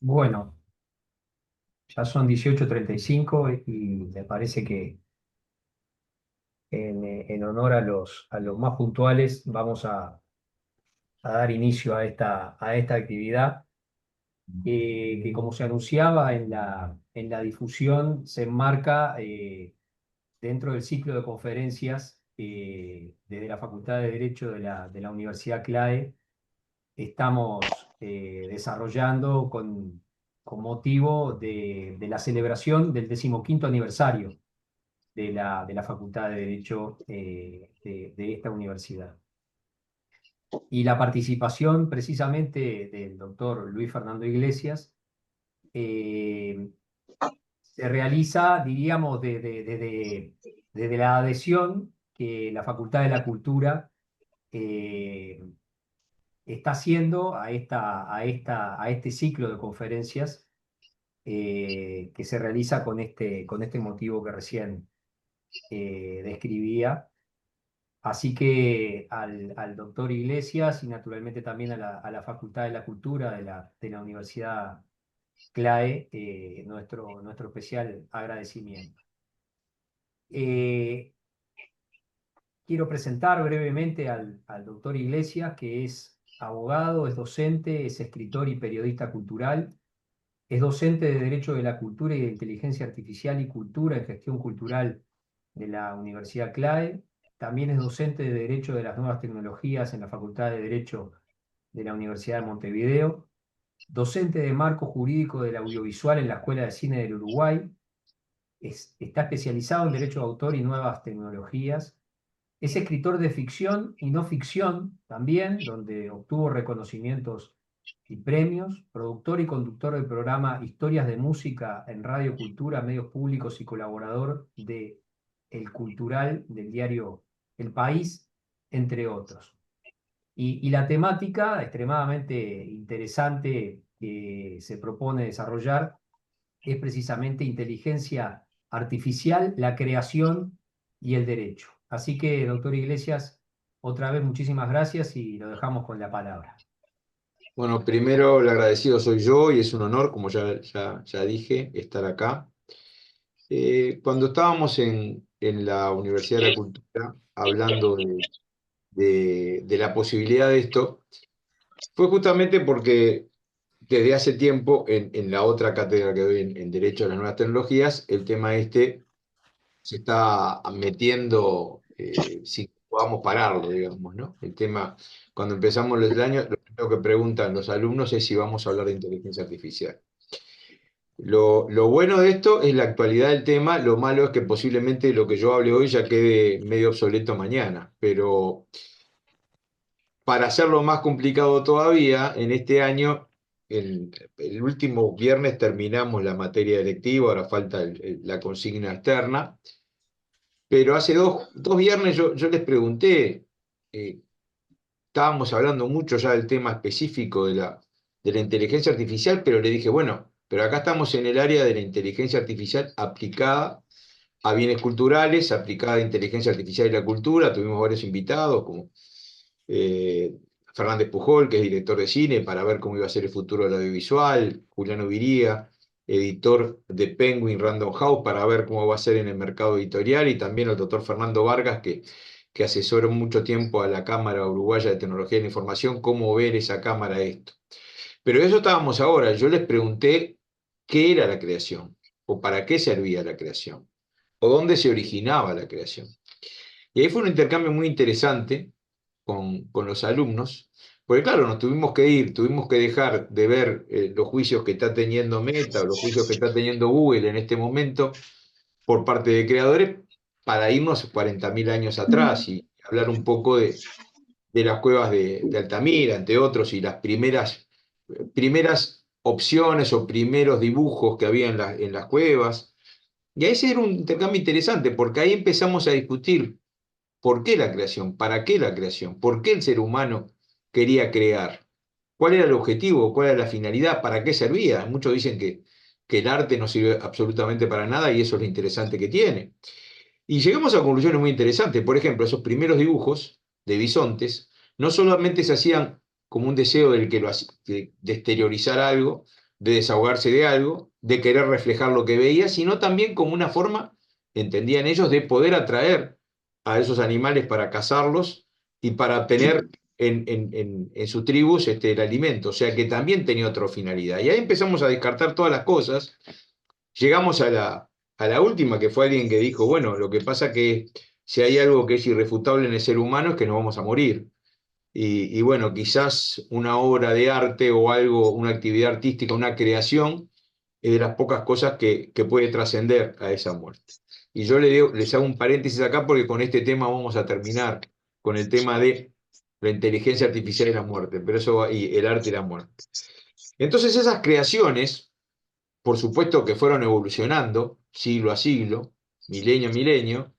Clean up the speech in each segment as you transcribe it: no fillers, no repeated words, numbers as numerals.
Bueno, ya son 18:35 y me parece que en honor a los más puntuales vamos a dar inicio a esta actividad que como se anunciaba en la difusión se enmarca dentro del ciclo de conferencias desde la Facultad de Derecho de la Universidad CLAE. Estamos desarrollando con motivo de la celebración del 15º aniversario de la Facultad de Derecho de esta universidad. Y la participación precisamente del doctor Luis Fernando Iglesias eh, se realiza, diríamos, desde la adhesión que la Facultad de la Cultura eh, está haciendo a este ciclo de conferencias que se realiza con este motivo que recién describía. Así que al doctor Iglesias y naturalmente también a la Facultad de la Cultura de la Universidad CLAE, nuestro especial agradecimiento. Eh, Quiero presentar brevemente al doctor Iglesias, que es abogado, es docente, es escritor y periodista cultural. Es docente de Derecho de la Cultura y de Inteligencia Artificial y Cultura en Gestión Cultural de la Universidad CLAE. También es docente de Derecho de las Nuevas Tecnologías en la Facultad de Derecho de la Universidad de Montevideo. Docente de Marco Jurídico del Audiovisual en la Escuela de Cine del Uruguay. Está especializado en Derecho de Autor y Nuevas Tecnologías. Es escritor de ficción y no ficción también, donde obtuvo reconocimientos y premios, productor y conductor del programa Historias de Música en Radio Cultura, Medios Públicos y colaborador de El Cultural del diario El País, entre otros. Y la temática extremadamente interesante que se propone desarrollar es precisamente inteligencia artificial, la creación y el derecho. Así que, doctor Iglesias, otra vez muchísimas gracias y lo dejamos con la palabra. Bueno, primero el agradecido soy yo y es un honor, como ya dije, estar acá. Cuando estábamos en la Universidad de la Cultura hablando de la posibilidad de esto, fue justamente porque desde hace tiempo en la otra cátedra que doy en Derecho a las Nuevas Tecnologías, el tema este se está metiendo sin que podamos pararlo, digamos, ¿no? El tema, cuando empezamos el año, lo primero que preguntan los alumnos es si vamos a hablar de inteligencia artificial. Lo bueno de esto es la actualidad del tema, lo malo es que posiblemente lo que yo hable hoy ya quede medio obsoleto mañana, pero para hacerlo más complicado todavía, en este año, el último viernes terminamos la materia electiva, ahora falta la consigna externa. Pero hace dos viernes yo les pregunté, eh, estábamos hablando mucho ya del tema específico de la inteligencia artificial, pero le dije, bueno, pero acá estamos en el área de la inteligencia artificial aplicada a bienes culturales, aplicada a inteligencia artificial y la cultura. Tuvimos varios invitados, como eh, Fernández Pujol, que es director de cine, para ver cómo iba a ser el futuro del audiovisual, Juliano Viría, editor de Penguin Random House, para ver cómo va a ser en el mercado editorial, y también el doctor Fernando Vargas, que asesoró mucho tiempo a la Cámara Uruguaya de Tecnología de la Información, cómo ver esa cámara esto. Pero eso estábamos ahora. Yo les pregunté qué era la creación, o para qué servía la creación, o dónde se originaba la creación. Y ahí fue un intercambio muy interesante con los alumnos, porque claro, nos tuvimos que ir, tuvimos que dejar de ver los juicios que está teniendo Meta o los juicios que está teniendo Google en este momento por parte de creadores para irnos 40.000 años atrás y hablar un poco de las cuevas de Altamira, entre otros, y las primeras opciones o primeros dibujos que había en las cuevas. Y ese era un intercambio interesante, porque ahí empezamos a discutir por qué la creación, para qué la creación, por qué el ser humano quería crear, cuál era el objetivo, cuál era la finalidad, para qué servía. Muchos dicen que el arte no sirve absolutamente para nada y eso es lo interesante que tiene. Y llegamos a conclusiones muy interesantes. Por ejemplo, esos primeros dibujos de bisontes no solamente se hacían como un deseo del que de exteriorizar algo, de desahogarse de algo, de querer reflejar lo que veía, sino también como una forma, entendían ellos, de poder atraer a esos animales para cazarlos y para obtener en sus tribus el alimento. O sea que también tenía otra finalidad. Y ahí empezamos a descartar todas las cosas. Llegamos a la última, que fue alguien que dijo, bueno, lo que pasa que si hay algo que es irrefutable en el ser humano es que nos vamos a morir. Y bueno, quizás una obra de arte o algo, una actividad artística, una creación, es de las pocas cosas que puede trascender a esa muerte. Y yo les hago un paréntesis acá porque con este tema vamos a terminar, con el tema de la inteligencia artificial y la muerte, pero eso y el arte y la muerte. Entonces esas creaciones, por supuesto que fueron evolucionando siglo a siglo, milenio a milenio,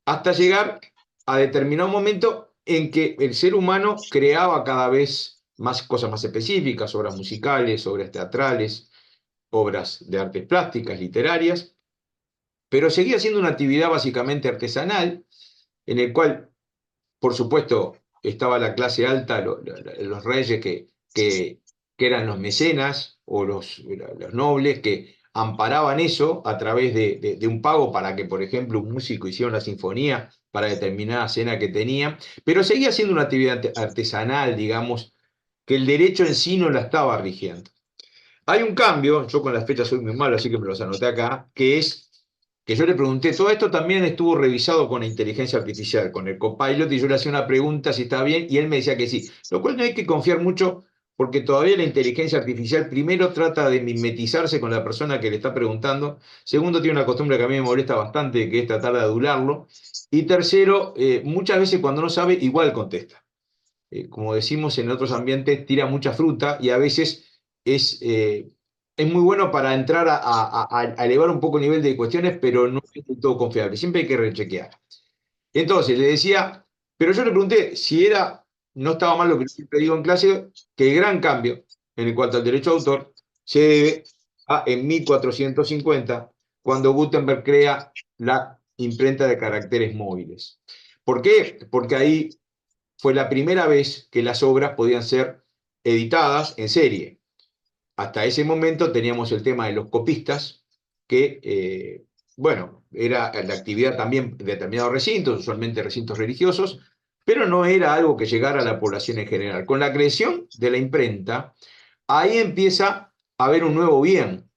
hasta llegar a determinado momento en que el ser humano creaba cada vez más cosas más específicas, obras musicales, obras teatrales, obras de artes plásticas, literarias, pero seguía siendo una actividad básicamente artesanal, en el cual, por supuesto, estaba la clase alta, los reyes que eran los mecenas o los nobles que amparaban eso a través de un pago para que, por ejemplo, un músico hiciera una sinfonía para determinada cena que tenía, pero seguía siendo una actividad artesanal, digamos, que el derecho en sí no la estaba rigiendo. Hay un cambio, yo con las fechas soy muy malo, así que me los anoté acá, que es que yo le pregunté, todo esto también estuvo revisado con la inteligencia artificial, con el Copilot, y yo le hacía una pregunta si estaba bien, y él me decía que sí, lo cual no hay que confiar mucho, porque todavía la inteligencia artificial, primero, trata de mimetizarse con la persona que le está preguntando, segundo, tiene una costumbre que a mí me molesta bastante, que es tratar de adularlo, y tercero, muchas veces cuando no sabe, igual contesta. Como decimos en otros ambientes, tira mucha fruta y a veces es, eh, es muy bueno para entrar a elevar un poco el nivel de cuestiones, pero no es del todo confiable. Siempre hay que rechequear. Entonces le decía, pero yo le pregunté si era, no estaba mal lo que siempre digo en clase, que el gran cambio en cuanto al derecho de autor se debe a en 1450, cuando Gutenberg crea la imprenta de caracteres móviles. ¿Por qué? Porque ahí fue la primera vez que las obras podían ser editadas en serie. Hasta ese momento teníamos el tema de los copistas, que, bueno, era la actividad también de determinados recintos, usualmente recintos religiosos, pero no era algo que llegara a la población en general. Con la creación de la imprenta, ahí empieza a haber un nuevo bien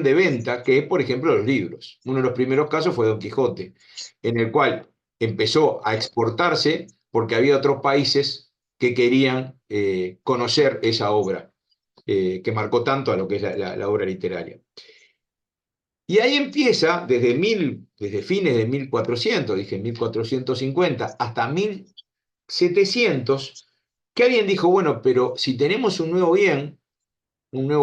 de venta, que es, por ejemplo, los libros. Uno de los primeros casos fue Don Quijote, en el cual empezó a exportarse porque había otros países que querían conocer esa obra, que marcó tanto a lo que es la obra literaria. Y ahí empieza, desde fines de 1400, dije 1450, hasta 1700, que alguien dijo, bueno, pero si tenemos un nuevo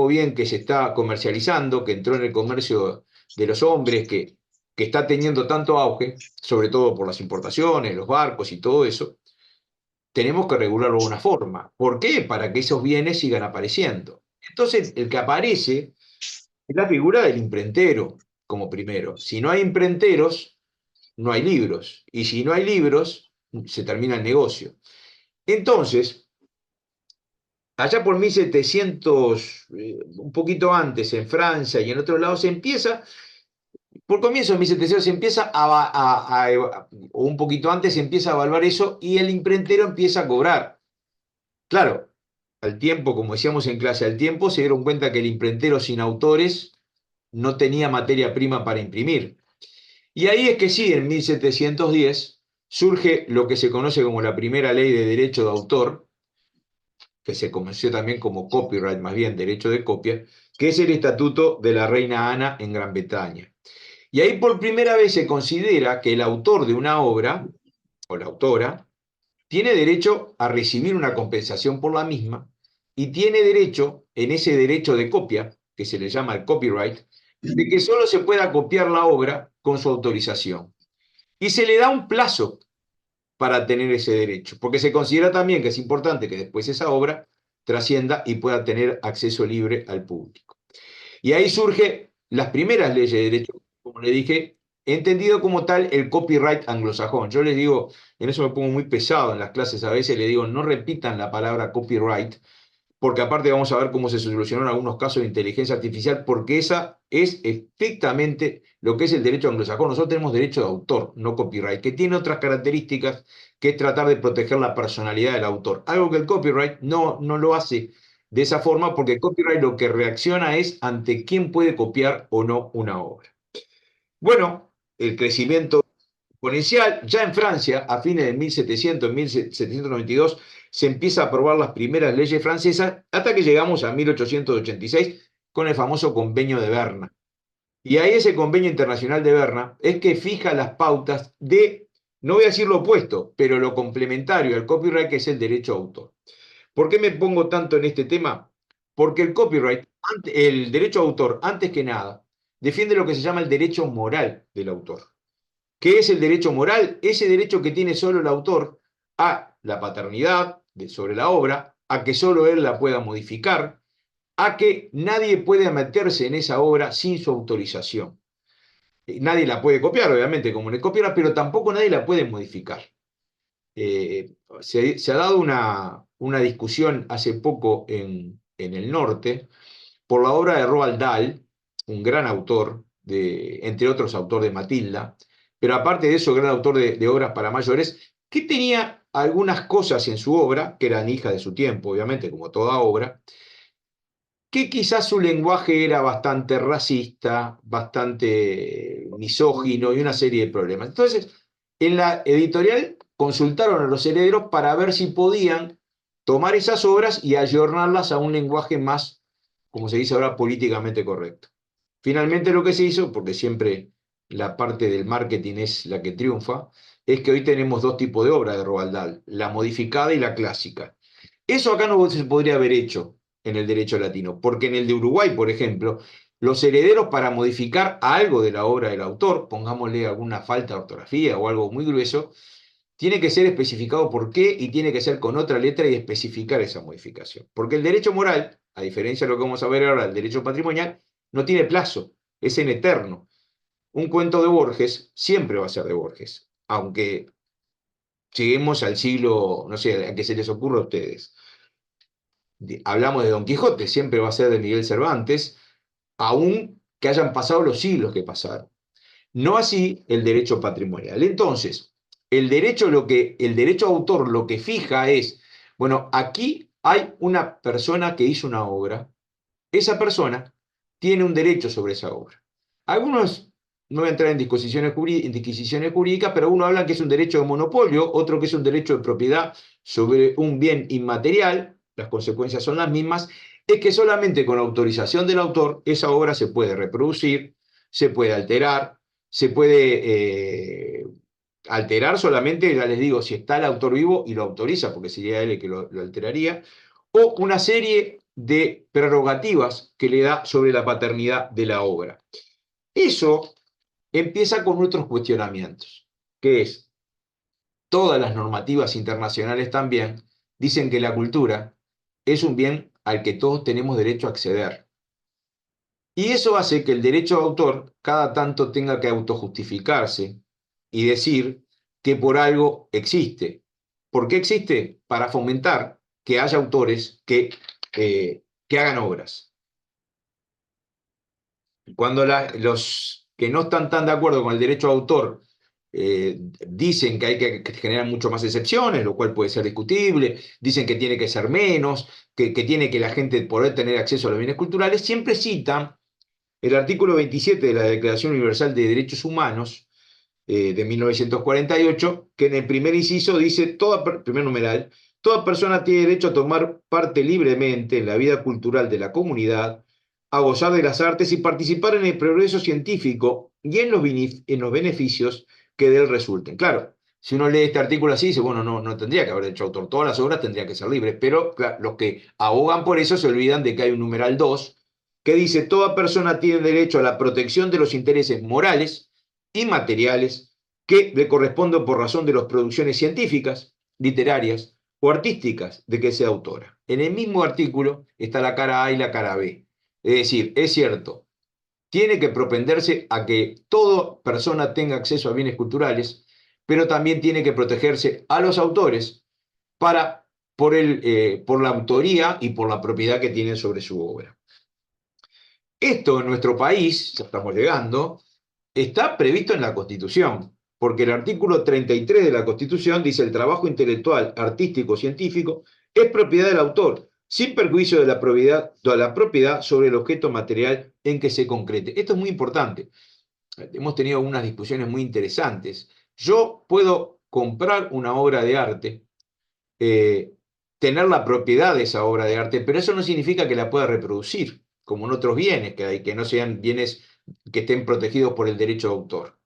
bien que se está comercializando, que entró en el comercio de los hombres, que está teniendo tanto auge, sobre todo por las importaciones, los barcos y todo eso, tenemos que regularlo de una forma. ¿Por qué? Para que esos bienes sigan apareciendo. Entonces, el que aparece es la figura del imprentero, como primero. Si no hay imprenteros, no hay libros. Y si no hay libros, se termina el negocio. Entonces, allá por 1700, un poquito antes, en Francia y en otros lados, se empieza, por comienzo de 1700, se empieza o un poquito antes, se empieza a evaluar eso y el imprentero empieza a cobrar. Claro, al tiempo, como decíamos en clase, al tiempo se dieron cuenta que el imprentero sin autores no tenía materia prima para imprimir. Y ahí es que sí, en 1710 surge lo que se conoce como la primera ley de derecho de autor, que se conoció también como copyright, más bien derecho de copia, que es el estatuto de la reina Ana en Gran Bretaña. Y ahí por primera vez se considera que el autor de una obra, o la autora, tiene derecho a recibir una compensación por la misma y tiene derecho, en ese derecho de copia, que se le llama el copyright, de que solo se pueda copiar la obra con su autorización. Y se le da un plazo para tener ese derecho, porque se considera también que es importante que después esa obra trascienda y pueda tener acceso libre al público. Y ahí surgen las primeras leyes de derecho, como le dije, entendido como tal el copyright anglosajón. Yo les digo, en eso me pongo muy pesado en las clases a veces, le digo, no repitan la palabra copyright, porque aparte vamos a ver cómo se solucionaron algunos casos de inteligencia artificial, porque esa es estrictamente lo que es el derecho anglosajón. Nosotros tenemos derecho de autor, no copyright, que tiene otras características, que es tratar de proteger la personalidad del autor. Algo que el copyright no lo hace de esa forma, porque el copyright lo que reacciona es ante quién puede copiar o no una obra. Bueno, el crecimiento exponencial. Ya en Francia, a fines de 1700, 1792, se empieza a aprobar las primeras leyes francesas hasta que llegamos a 1886 con el famoso Convenio de Berna. Y ahí ese Convenio Internacional de Berna es que fija las pautas de, no voy a decir lo opuesto, pero lo complementario al copyright, que es el derecho a autor. ¿Por qué me pongo tanto en este tema? Porque el copyright, el derecho a autor, antes que nada, defiende lo que se llama el derecho moral del autor. ¿Qué es el derecho moral? Ese derecho que tiene solo el autor a la paternidad sobre la obra, a que solo él la pueda modificar, a que nadie puede meterse en esa obra sin su autorización. Nadie la puede copiar, obviamente, como le copiara, pero tampoco nadie la puede modificar. Se ha dado una discusión hace poco en el norte por la obra de Roald Dahl, un gran autor, entre otros autor de Matilda, pero aparte de eso, gran autor de obras para mayores, que tenía algunas cosas en su obra, que eran hijas de su tiempo, obviamente, como toda obra, que quizás su lenguaje era bastante racista, bastante misógino y una serie de problemas. Entonces, en la editorial consultaron a los herederos para ver si podían tomar esas obras y ayornarlas a un lenguaje más, como se dice ahora, políticamente correcto. Finalmente lo que se hizo, porque siempre la parte del marketing es la que triunfa, es que hoy tenemos dos tipos de obra de Roald Dahl, la modificada y la clásica. Eso acá no se podría haber hecho en el derecho latino, porque en el de Uruguay, por ejemplo, los herederos para modificar algo de la obra del autor, pongámosle alguna falta de ortografía o algo muy grueso, tiene que ser especificado por qué y tiene que ser con otra letra y especificar esa modificación. Porque el derecho moral, a diferencia de lo que vamos a ver ahora, el derecho patrimonial, no tiene plazo, es en eterno. Un cuento de Borges siempre va a ser de Borges, aunque lleguemos al siglo, no sé, a que se les ocurra a ustedes. Hablamos de Don Quijote, siempre va a ser de Miguel Cervantes, aun que hayan pasado los siglos que pasaron. No así el derecho patrimonial. Entonces, el derecho a autor lo que fija es, bueno, aquí hay una persona que hizo una obra, esa persona tiene un derecho sobre esa obra. Algunos, no voy a entrar en disquisiciones jurídicas, pero uno habla que es un derecho de monopolio, otro que es un derecho de propiedad sobre un bien inmaterial, las consecuencias son las mismas, es que solamente con autorización del autor esa obra se puede reproducir, se puede alterar, se puede alterar solamente, ya les digo, si está el autor vivo y lo autoriza, porque sería él el que lo alteraría, o una serie de prerrogativas que le da sobre la paternidad de la obra. Eso empieza con nuestros cuestionamientos, que es, todas las normativas internacionales también dicen que la cultura es un bien al que todos tenemos derecho a acceder. Y eso hace que el derecho de autor cada tanto tenga que autojustificarse y decir que por algo existe. ¿Por qué existe? Para fomentar que haya autores que hagan obras. Cuando los que no están tan de acuerdo con el derecho de autor dicen que hay que generar mucho más excepciones, lo cual puede ser discutible, dicen que tiene que ser menos, que tiene que la gente poder tener acceso a los bienes culturales, siempre citan el artículo 27 de la Declaración Universal de Derechos Humanos de 1948, que en el primer inciso dice, primer numeral, toda persona tiene derecho a tomar parte libremente en la vida cultural de la comunidad, a gozar de las artes y participar en el progreso científico y en los beneficios que de él resulten. Claro, si uno lee este artículo así, dice, bueno, no tendría que haber derecho a autor, todas las obras tendrían que ser libres, pero claro, los que abogan por eso se olvidan de que hay un numeral 2 que dice, toda persona tiene derecho a la protección de los intereses morales y materiales que le corresponden por razón de las producciones científicas, literarias o artísticas de que sea autora. En el mismo artículo está la cara A y la cara B. Es decir, es cierto, tiene que propenderse a que toda persona tenga acceso a bienes culturales, pero también tiene que protegerse a los autores para por la autoría y por la propiedad que tiene sobre su obra. Esto en nuestro país, ya estamos llegando, está previsto en la Constitución, porque el artículo 33 de la Constitución dice el trabajo intelectual, artístico, científico es propiedad del autor, sin perjuicio de la propiedad sobre el objeto material en que se concrete. Esto es muy importante. Hemos tenido unas discusiones muy interesantes. Yo puedo comprar una obra de arte, eh, tener la propiedad de esa obra de arte, pero eso no significa que la pueda reproducir, como en otros bienes, que no sean bienes que estén protegidos por el derecho de autor.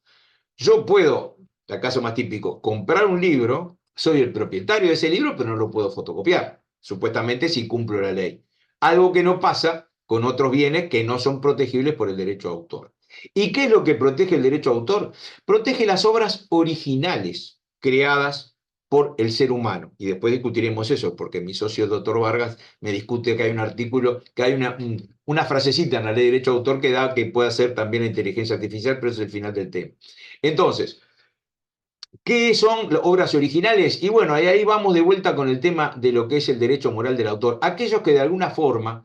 Yo puedo, el caso más típico, comprar un libro, soy el propietario de ese libro, pero no lo puedo fotocopiar, supuestamente si cumplo la ley. Algo que no pasa con otros bienes que no son protegibles por el derecho de autor. ¿Y qué es lo que protege el derecho de autor? Protege las obras originales creadas por el ser humano. Y después discutiremos eso, porque mi socio, el doctor Vargas, me discute que hay un artículo, que hay una frasecita en la ley de derecho de autor que da que puede ser también la inteligencia artificial, pero eso es el final del tema. Entonces, ¿qué son obras originales? Y bueno, ahí vamos de vuelta con el tema de lo que es el derecho moral del autor. Aquellos que de alguna forma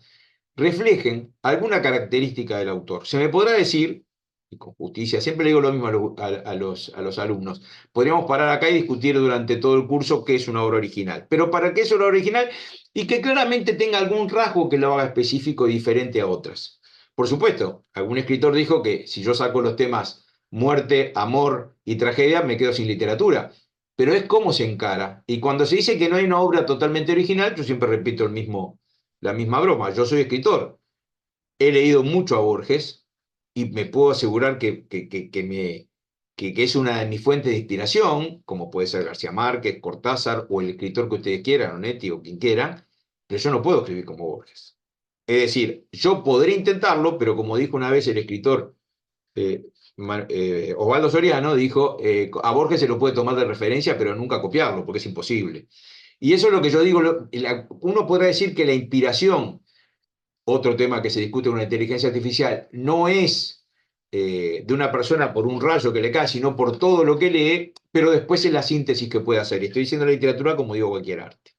reflejen alguna característica del autor. Se me podrá decir, y con justicia, siempre le digo lo mismo a los alumnos, podríamos parar acá y discutir durante todo el curso qué es una obra original. Pero ¿para qué es una obra original? Y que claramente tenga algún rasgo que lo haga específico y diferente a otras. Por supuesto, algún escritor dijo que si yo saco los temas muerte, amor y tragedia, me quedo sin literatura. Pero es cómo se encara. Y cuando se dice que no hay una obra totalmente original, yo siempre repito la misma broma. Yo soy escritor, he leído mucho a Borges y me puedo asegurar que es una de mis fuentes de inspiración, como puede ser García Márquez, Cortázar o el escritor que ustedes quieran, Onetti o quien quiera, pero yo no puedo escribir como Borges. Es decir, yo podré intentarlo, pero como dijo una vez el escritor eh, Osvaldo Soriano, dijo, a Borges se lo puede tomar de referencia, pero nunca copiarlo, porque es imposible. Y eso es lo que yo digo, uno podrá decir que la inspiración, otro tema que se discute con la inteligencia artificial, no es de una persona por un rayo que le cae, sino por todo lo que lee, pero después es la síntesis que puede hacer. Y estoy diciendo la literatura como digo cualquier arte.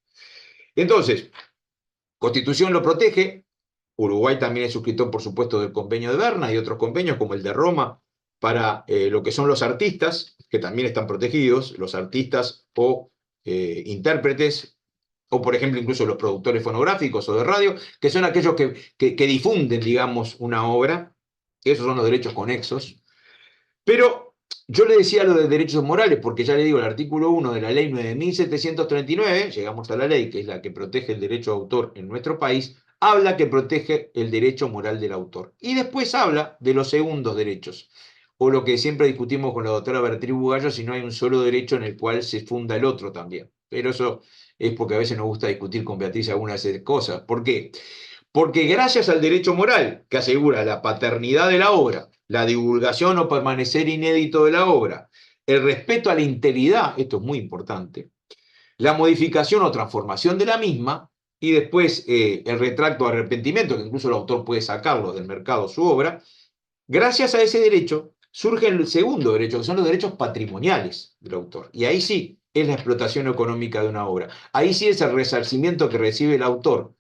Entonces, Constitución lo protege. Uruguay también es suscriptor, por supuesto, del convenio de Berna y otros convenios como el de Roma para lo que son los artistas, que también están protegidos, los artistas o intérpretes, o por ejemplo incluso los productores fonográficos o de radio, que son aquellos que difunden, digamos, una obra. Esos son los derechos conexos. Pero yo le decía lo de derechos morales, porque ya le digo, el artículo 1 de la ley 9.739, llegamos a la ley, que es la que protege el derecho de autor en nuestro país, habla que protege el derecho moral del autor. Y después habla de los segundos derechos, o lo que siempre discutimos con la doctora Beatriz Bugallo, si no hay un solo derecho en el cual se funda el otro también. Pero eso es porque a veces nos gusta discutir con Beatriz algunas de esas cosas. ¿Por qué? Porque gracias al derecho moral, que asegura la paternidad de la obra, la divulgación o permanecer inédito de la obra, el respeto a la integridad, esto es muy importante, la modificación o transformación de la misma, y después el retracto o arrepentimiento, que incluso el autor puede sacarlo del mercado su obra, gracias a ese derecho surge el segundo derecho, que son los derechos patrimoniales del autor. Y ahí sí es la explotación económica de una obra. Ahí sí es el resarcimiento que recibe el autor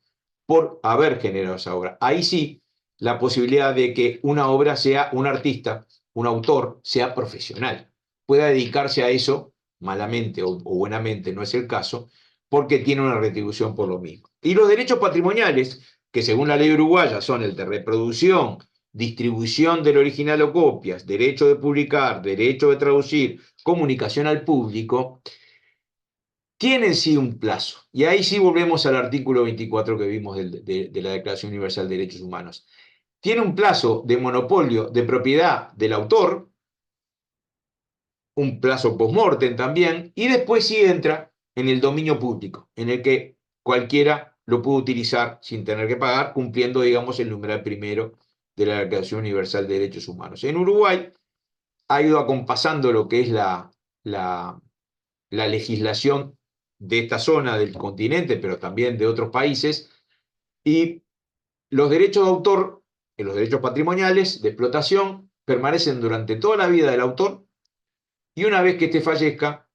por haber generado esa obra. Ahí sí la posibilidad de que una obra sea un artista, un autor, sea profesional, pueda dedicarse a eso malamente o buenamente, no es el caso, porque tiene una retribución por lo mismo. Y los derechos patrimoniales, que según la ley uruguaya son el de reproducción, distribución del original o copias, derecho de publicar, derecho de traducir, comunicación al público, tienen sí un plazo. Y ahí sí volvemos al artículo 24 que vimos de la Declaración Universal de Derechos Humanos. Tiene un plazo de monopolio de propiedad del autor, un plazo post-mortem también, y después sí entra en el dominio público, en el que cualquiera lo puede utilizar sin tener que pagar, cumpliendo, digamos, el numeral primero de la Declaración Universal de Derechos Humanos. En Uruguay ha ido acompasando lo que es la legislación de esta zona del continente, pero también de otros países, y los derechos de autor, los derechos patrimoniales de explotación, permanecen durante toda la vida del autor, y una vez que éste fallezca,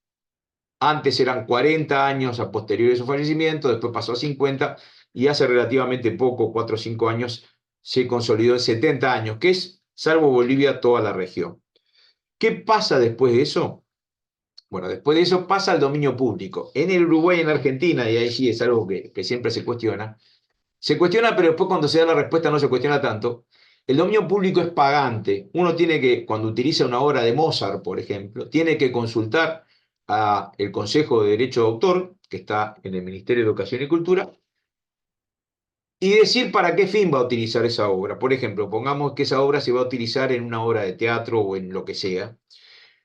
Antes eran 40 años a posteriori de su fallecimiento, después pasó a 50 y hace relativamente poco, 4 o 5 años, se consolidó en 70 años, que es, salvo Bolivia, toda la región. ¿Qué pasa después de eso? Bueno, después de eso pasa al dominio público. En el Uruguay y en Argentina, y ahí sí es algo que siempre se cuestiona, pero después cuando se da la respuesta no se cuestiona tanto. El dominio público es pagante. Uno tiene que, cuando utiliza una obra de Mozart, por ejemplo, tiene que consultar a el Consejo de Derecho de Autor, que está en el Ministerio de Educación y Cultura, y decir para qué fin va a utilizar esa obra. Por ejemplo, pongamos que esa obra se va a utilizar en una obra de teatro o en lo que sea.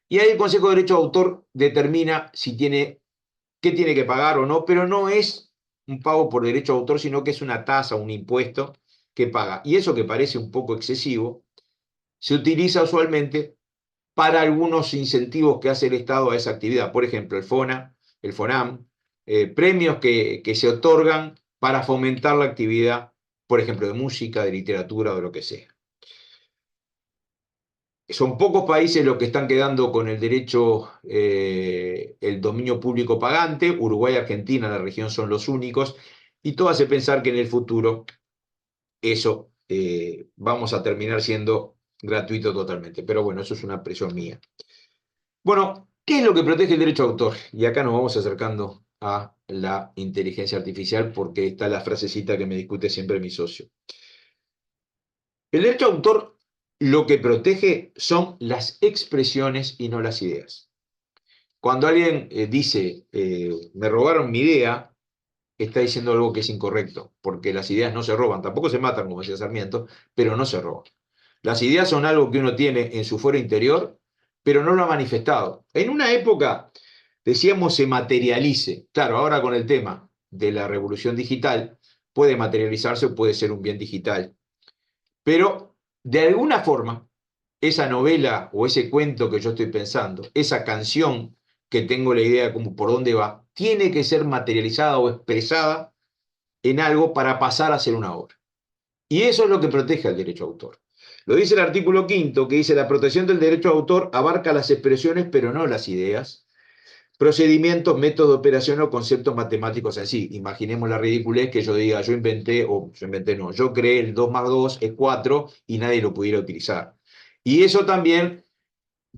Y ahí el Consejo de Derecho de Autor determina si tiene, qué tiene que pagar o no, pero no es un pago por derecho de autor, sino que es una tasa, un impuesto que paga. Y eso que parece un poco excesivo, se utiliza usualmente para algunos incentivos que hace el Estado a esa actividad. Por ejemplo, el FONA, el FONAM, premios que se otorgan para fomentar la actividad, por ejemplo, de música, de literatura o de lo que sea. Son pocos países los que están quedando con el derecho, el dominio público pagante. Uruguay y Argentina, la región, son los únicos. Y todo hace pensar que en el futuro eso vamos a terminar siendo gratuito totalmente. Pero bueno, eso es una presión mía. Bueno, ¿qué es lo que protege el derecho de autor? Y acá nos vamos acercando a la inteligencia artificial porque está la frasecita que me discute siempre mi socio. El derecho de autor lo que protege son las expresiones y no las ideas. Cuando alguien dice, me robaron mi idea, está diciendo algo que es incorrecto, porque las ideas no se roban, tampoco se matan, como decía Sarmiento, pero no se roban. Las ideas son algo que uno tiene en su fuero interior, pero no lo ha manifestado. En una época decíamos se materialice. Claro, ahora con el tema de la revolución digital, puede materializarse o puede ser un bien digital. Pero de alguna forma, esa novela o ese cuento que yo estoy pensando, esa canción que tengo la idea como por dónde va, tiene que ser materializada o expresada en algo para pasar a ser una obra. Y eso es lo que protege al derecho a autor. Lo dice el artículo quinto, que dice la protección del derecho a autor abarca las expresiones pero no las ideas, procedimientos, métodos de operación o conceptos matemáticos en sí. Imaginemos la ridiculez que yo diga, yo inventé, o yo inventé no, yo creé el 2 más 2 es 4 y nadie lo pudiera utilizar. Y eso también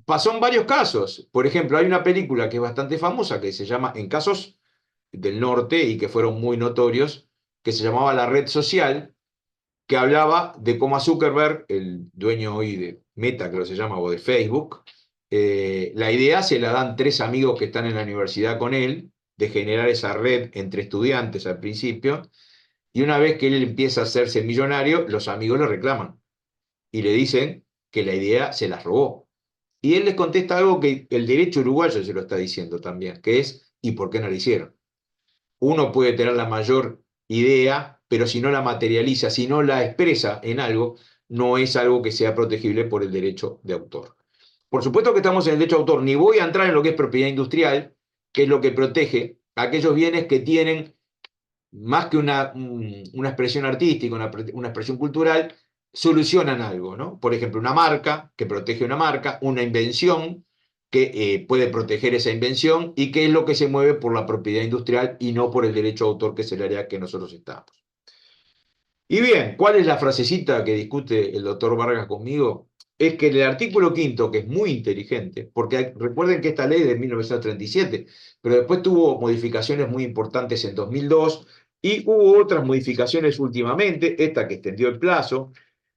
pasó en varios casos. Por ejemplo, hay una película que es bastante famosa que se llama En casos del norte y que fueron muy notorios, que se llamaba La Red Social, que hablaba de cómo a Zuckerberg, el dueño hoy de Meta, creo que se llama, o de Facebook, la idea se la dan 3 amigos que están en la universidad con él, de generar esa red entre estudiantes al principio, y una vez que él empieza a hacerse millonario, los amigos le reclaman y le dicen que la idea se las robó. Y él les contesta algo que el derecho uruguayo se lo está diciendo también, que es, ¿y por qué no lo hicieron? Uno puede tener la mayor idea, pero si no la materializa, si no la expresa en algo, no es algo que sea protegible por el derecho de autor. Por supuesto que estamos en el derecho de autor, ni voy a entrar en lo que es propiedad industrial, que es lo que protege aquellos bienes que tienen más que una expresión artística, una expresión cultural, solucionan algo, ¿no? Por ejemplo, una marca que protege una marca, una invención que puede proteger esa invención y que es lo que se mueve por la propiedad industrial y no por el derecho de autor, que es el área que nosotros estamos. Y bien, ¿cuál es la frasecita que discute el doctor Vargas conmigo? Es que en el artículo quinto, que es muy inteligente, porque recuerden que esta ley es de 1937, pero después tuvo modificaciones muy importantes en 2002 y hubo otras modificaciones últimamente, esta que extendió el plazo,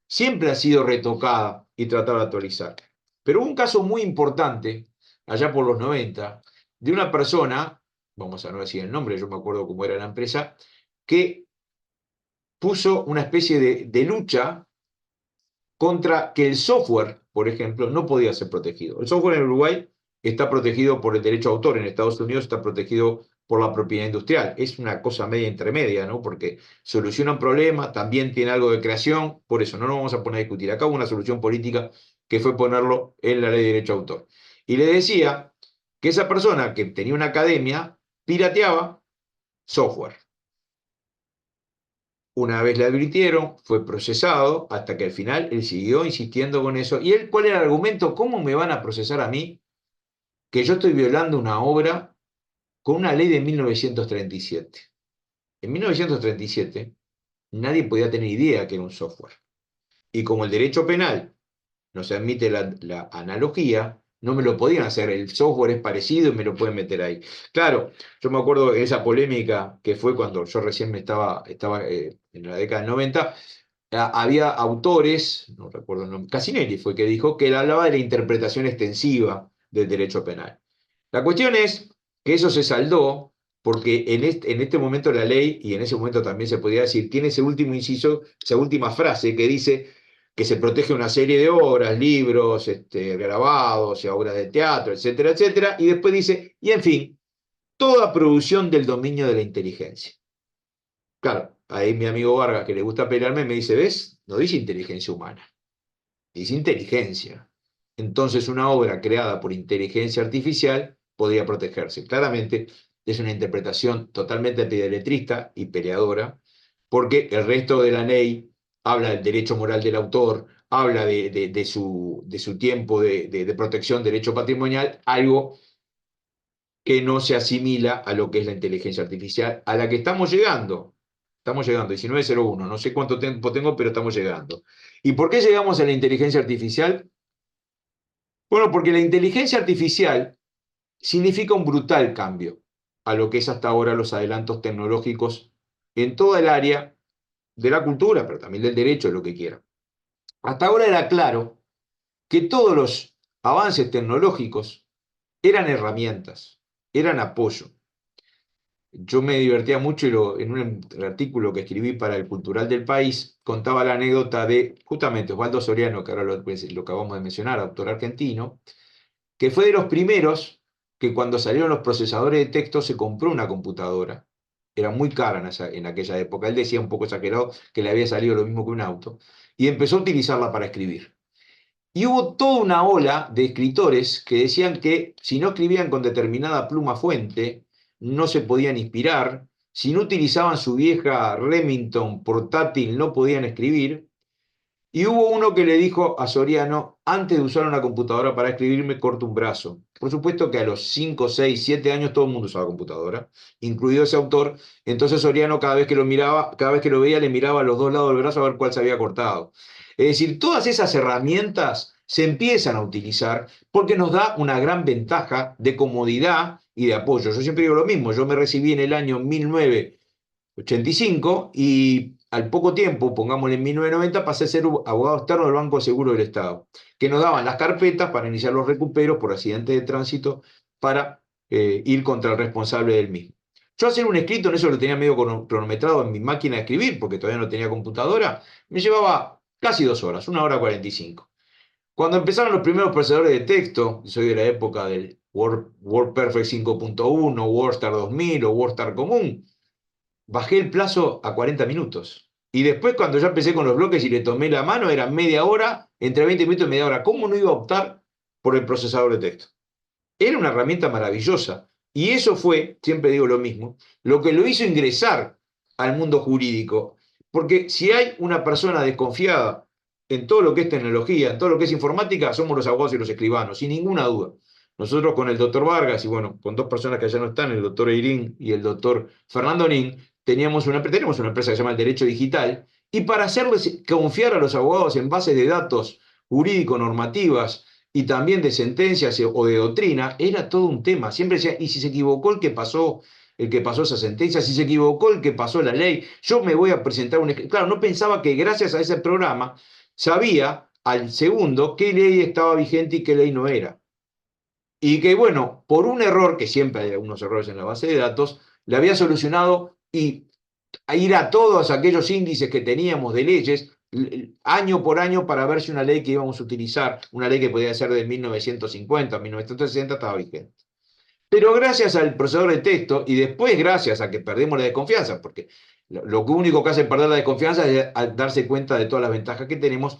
siempre ha sido retocada y tratada de actualizar. Pero hubo un caso muy importante, allá por los 90, de una persona, vamos a no decir el nombre, yo me acuerdo cómo era la empresa, que puso una especie de lucha contra que el software, por ejemplo, no podía ser protegido. El software en Uruguay está protegido por el derecho a autor, en Estados Unidos está protegido por la propiedad industrial. Es una cosa media intermedia, ¿no? Porque soluciona un problema, también tiene algo de creación, por eso no nos vamos a poner a discutir. Acá hubo una solución política que fue ponerlo en la ley de derecho a autor. Y le decía que esa persona que tenía una academia pirateaba software. Una vez le advirtieron, fue procesado, hasta que al final él siguió insistiendo con eso. ¿Y él cuál era el argumento? ¿Cómo me van a procesar a mí que yo estoy violando una obra con una ley de 1937. En 1937 nadie podía tener idea que era un software. Y como el derecho penal no se admite la analogía, no me lo podían hacer. El software es parecido y me lo pueden meter ahí. Claro, yo me acuerdo de esa polémica que fue cuando yo recién estaba en la década del 90. Había autores, no recuerdo el nombre, Casinelli fue que dijo que él hablaba de la interpretación extensiva del derecho penal. La cuestión es que eso se saldó porque en este momento la ley, y en ese momento también se podía decir, tiene ese último inciso, esa última frase que dice que se protege una serie de obras, libros, grabados, obras de teatro, etcétera, etcétera, y después dice, y en fin, toda producción del dominio de la inteligencia. Claro, ahí mi amigo Vargas, que le gusta pelearme, me dice, ¿ves? No dice inteligencia humana, dice inteligencia. Entonces una obra creada por inteligencia artificial podría protegerse. Claramente es una interpretación totalmente antideletrista y peleadora, porque el resto de la ley habla del derecho moral del autor, habla de su tiempo de protección, derecho patrimonial, algo que no se asimila a lo que es la inteligencia artificial, a la que estamos llegando. Estamos llegando, 1901, no sé cuánto tiempo tengo, pero estamos llegando. ¿Y por qué llegamos a la inteligencia artificial? Bueno, porque la inteligencia artificial significa un brutal cambio a lo que es hasta ahora los adelantos tecnológicos en toda el área de la cultura, pero también del derecho, lo que quiera. Hasta ahora era claro que todos los avances tecnológicos eran herramientas, eran apoyo. Yo me divertía mucho y en un artículo que escribí para el Cultural del País contaba la anécdota de justamente Osvaldo Soriano, que ahora lo acabamos de mencionar, autor argentino, que fue de los primeros que cuando salieron los procesadores de texto se compró una computadora. Era muy cara en aquella época. Él decía un poco exagerado que le había salido lo mismo que un auto. Y empezó a utilizarla para escribir. Y hubo toda una ola de escritores que decían que si no escribían con determinada pluma fuente, no se podían inspirar, si no utilizaban su vieja Remington portátil, no podían escribir. Y hubo uno que le dijo a Soriano, antes de usar una computadora para escribir, me corto un brazo. Por supuesto que a los 5, 6, 7 años todo el mundo usaba computadora, incluido ese autor. Entonces Soriano cada vez que lo miraba, cada vez que lo veía, le miraba a los dos lados del brazo a ver cuál se había cortado. Es decir, todas esas herramientas se empiezan a utilizar porque nos da una gran ventaja de comodidad y de apoyo. Yo siempre digo lo mismo, yo me recibí en el año 1985 y al poco tiempo, pongámosle en 1990, pasé a ser abogado externo del Banco de Seguro del Estado, que nos daban las carpetas para iniciar los recuperos por accidentes de tránsito para ir contra el responsable del mismo. Yo hacer un escrito, en eso lo tenía medio cronometrado en mi máquina de escribir, porque todavía no tenía computadora, me llevaba casi 2 horas, 1 hora 45. Cuando empezaron los primeros procesadores de texto, soy de la época del WordPerfect 5.1, WordStar 2000 o WordStar común, bajé el plazo a 40 minutos. Y después cuando ya empecé con los bloques y le tomé la mano, era media hora, entre 20 minutos y media hora. ¿Cómo no iba a optar por el procesador de texto? Era una herramienta maravillosa. Y eso fue, siempre digo lo mismo, lo que lo hizo ingresar al mundo jurídico. Porque si hay una persona desconfiada en todo lo que es tecnología, en todo lo que es informática, somos los abogados y los escribanos, sin ninguna duda. Nosotros con el doctor Vargas y bueno, con dos personas que ya no están, el doctor Eirín y el doctor Fernando Nin, tenemos una empresa que se llama el Derecho Digital, y para hacerles confiar a los abogados en bases de datos jurídico-normativas y también de sentencias o de doctrina, era todo un tema. Siempre decía, ¿y si se equivocó el que pasó esa sentencia? Si se equivocó el que pasó la ley, yo me voy a presentar un... Claro, no pensaba que gracias a ese programa sabía al segundo qué ley estaba vigente y qué ley no era. Y que, bueno, por un error, que siempre hay algunos errores en la base de datos, le había solucionado y a ir a todos aquellos índices que teníamos de leyes, año por año, para ver si una ley que íbamos a utilizar, una ley que podía ser de 1950, 1960, estaba vigente. Pero gracias al procesador de texto y después gracias a que perdimos la desconfianza, porque lo único que hace perder la desconfianza es darse cuenta de todas las ventajas que tenemos,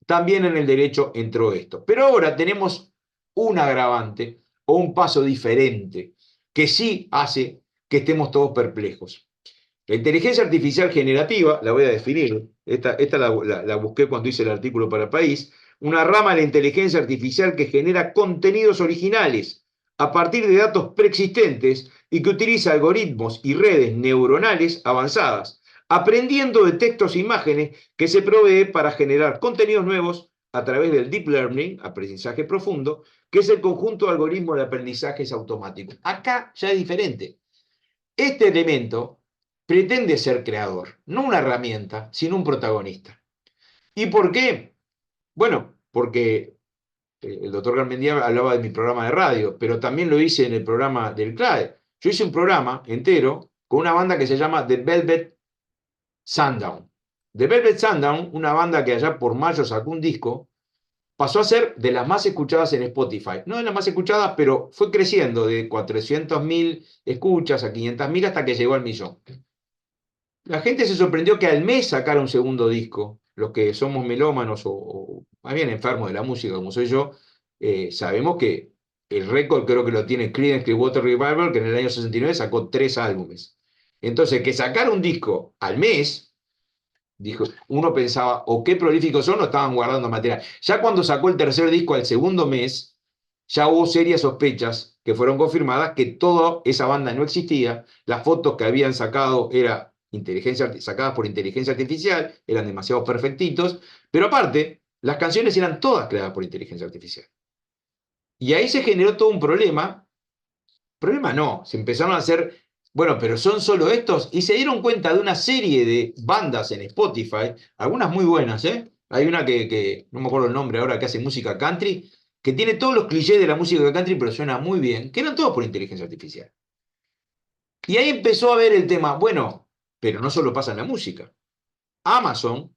también en el derecho entró esto. Pero ahora tenemos un agravante o un paso diferente que sí hace que estemos todos perplejos. La inteligencia artificial generativa, la voy a definir, esta la busqué cuando hice el artículo para el País, una rama de la inteligencia artificial que genera contenidos originales a partir de datos preexistentes y que utiliza algoritmos y redes neuronales avanzadas, aprendiendo de textos e imágenes que se provee para generar contenidos nuevos a través del Deep Learning, aprendizaje profundo, que es el conjunto de algoritmos de aprendizajes automáticos. Acá ya es diferente. Este elemento pretende ser creador, no una herramienta, sino un protagonista. ¿Y por qué? Bueno, porque el doctor Garmendia hablaba de mi programa de radio, pero también lo hice en el programa del CLAE. Yo hice un programa entero con una banda que se llama The Velvet Sundown. The Velvet Sundown, una banda que allá por mayo sacó un disco, pasó a ser de las más escuchadas en Spotify. No de las más escuchadas, pero fue creciendo de 400.000 escuchas a 500.000 hasta que llegó al millón. La gente se sorprendió que al mes sacara un segundo disco. Los que somos melómanos o más bien enfermos de la música, como soy yo, sabemos que el récord creo que lo tiene Creedence Clearwater Revival, que en el año 69 sacó 3 álbumes. Entonces, que sacar un disco al mes, dijo, uno pensaba, o qué prolíficos son, o estaban guardando material. Ya cuando sacó el tercer disco al segundo mes, ya hubo serias sospechas que fueron confirmadas que toda esa banda no existía, las fotos que habían sacado eran sacadas por inteligencia artificial, eran demasiado perfectitos, pero aparte, las canciones eran todas creadas por inteligencia artificial. Y ahí se generó todo un problema no, se empezaron a hacer, bueno, pero son solo estos, y se dieron cuenta de una serie de bandas en Spotify, algunas muy buenas, ¿eh? Hay una que no me acuerdo el nombre ahora, que hace música country, que tiene todos los clichés de la música country, pero suena muy bien, que eran todos por inteligencia artificial. Y ahí empezó a ver el tema, bueno, pero no solo pasa en la música. Amazon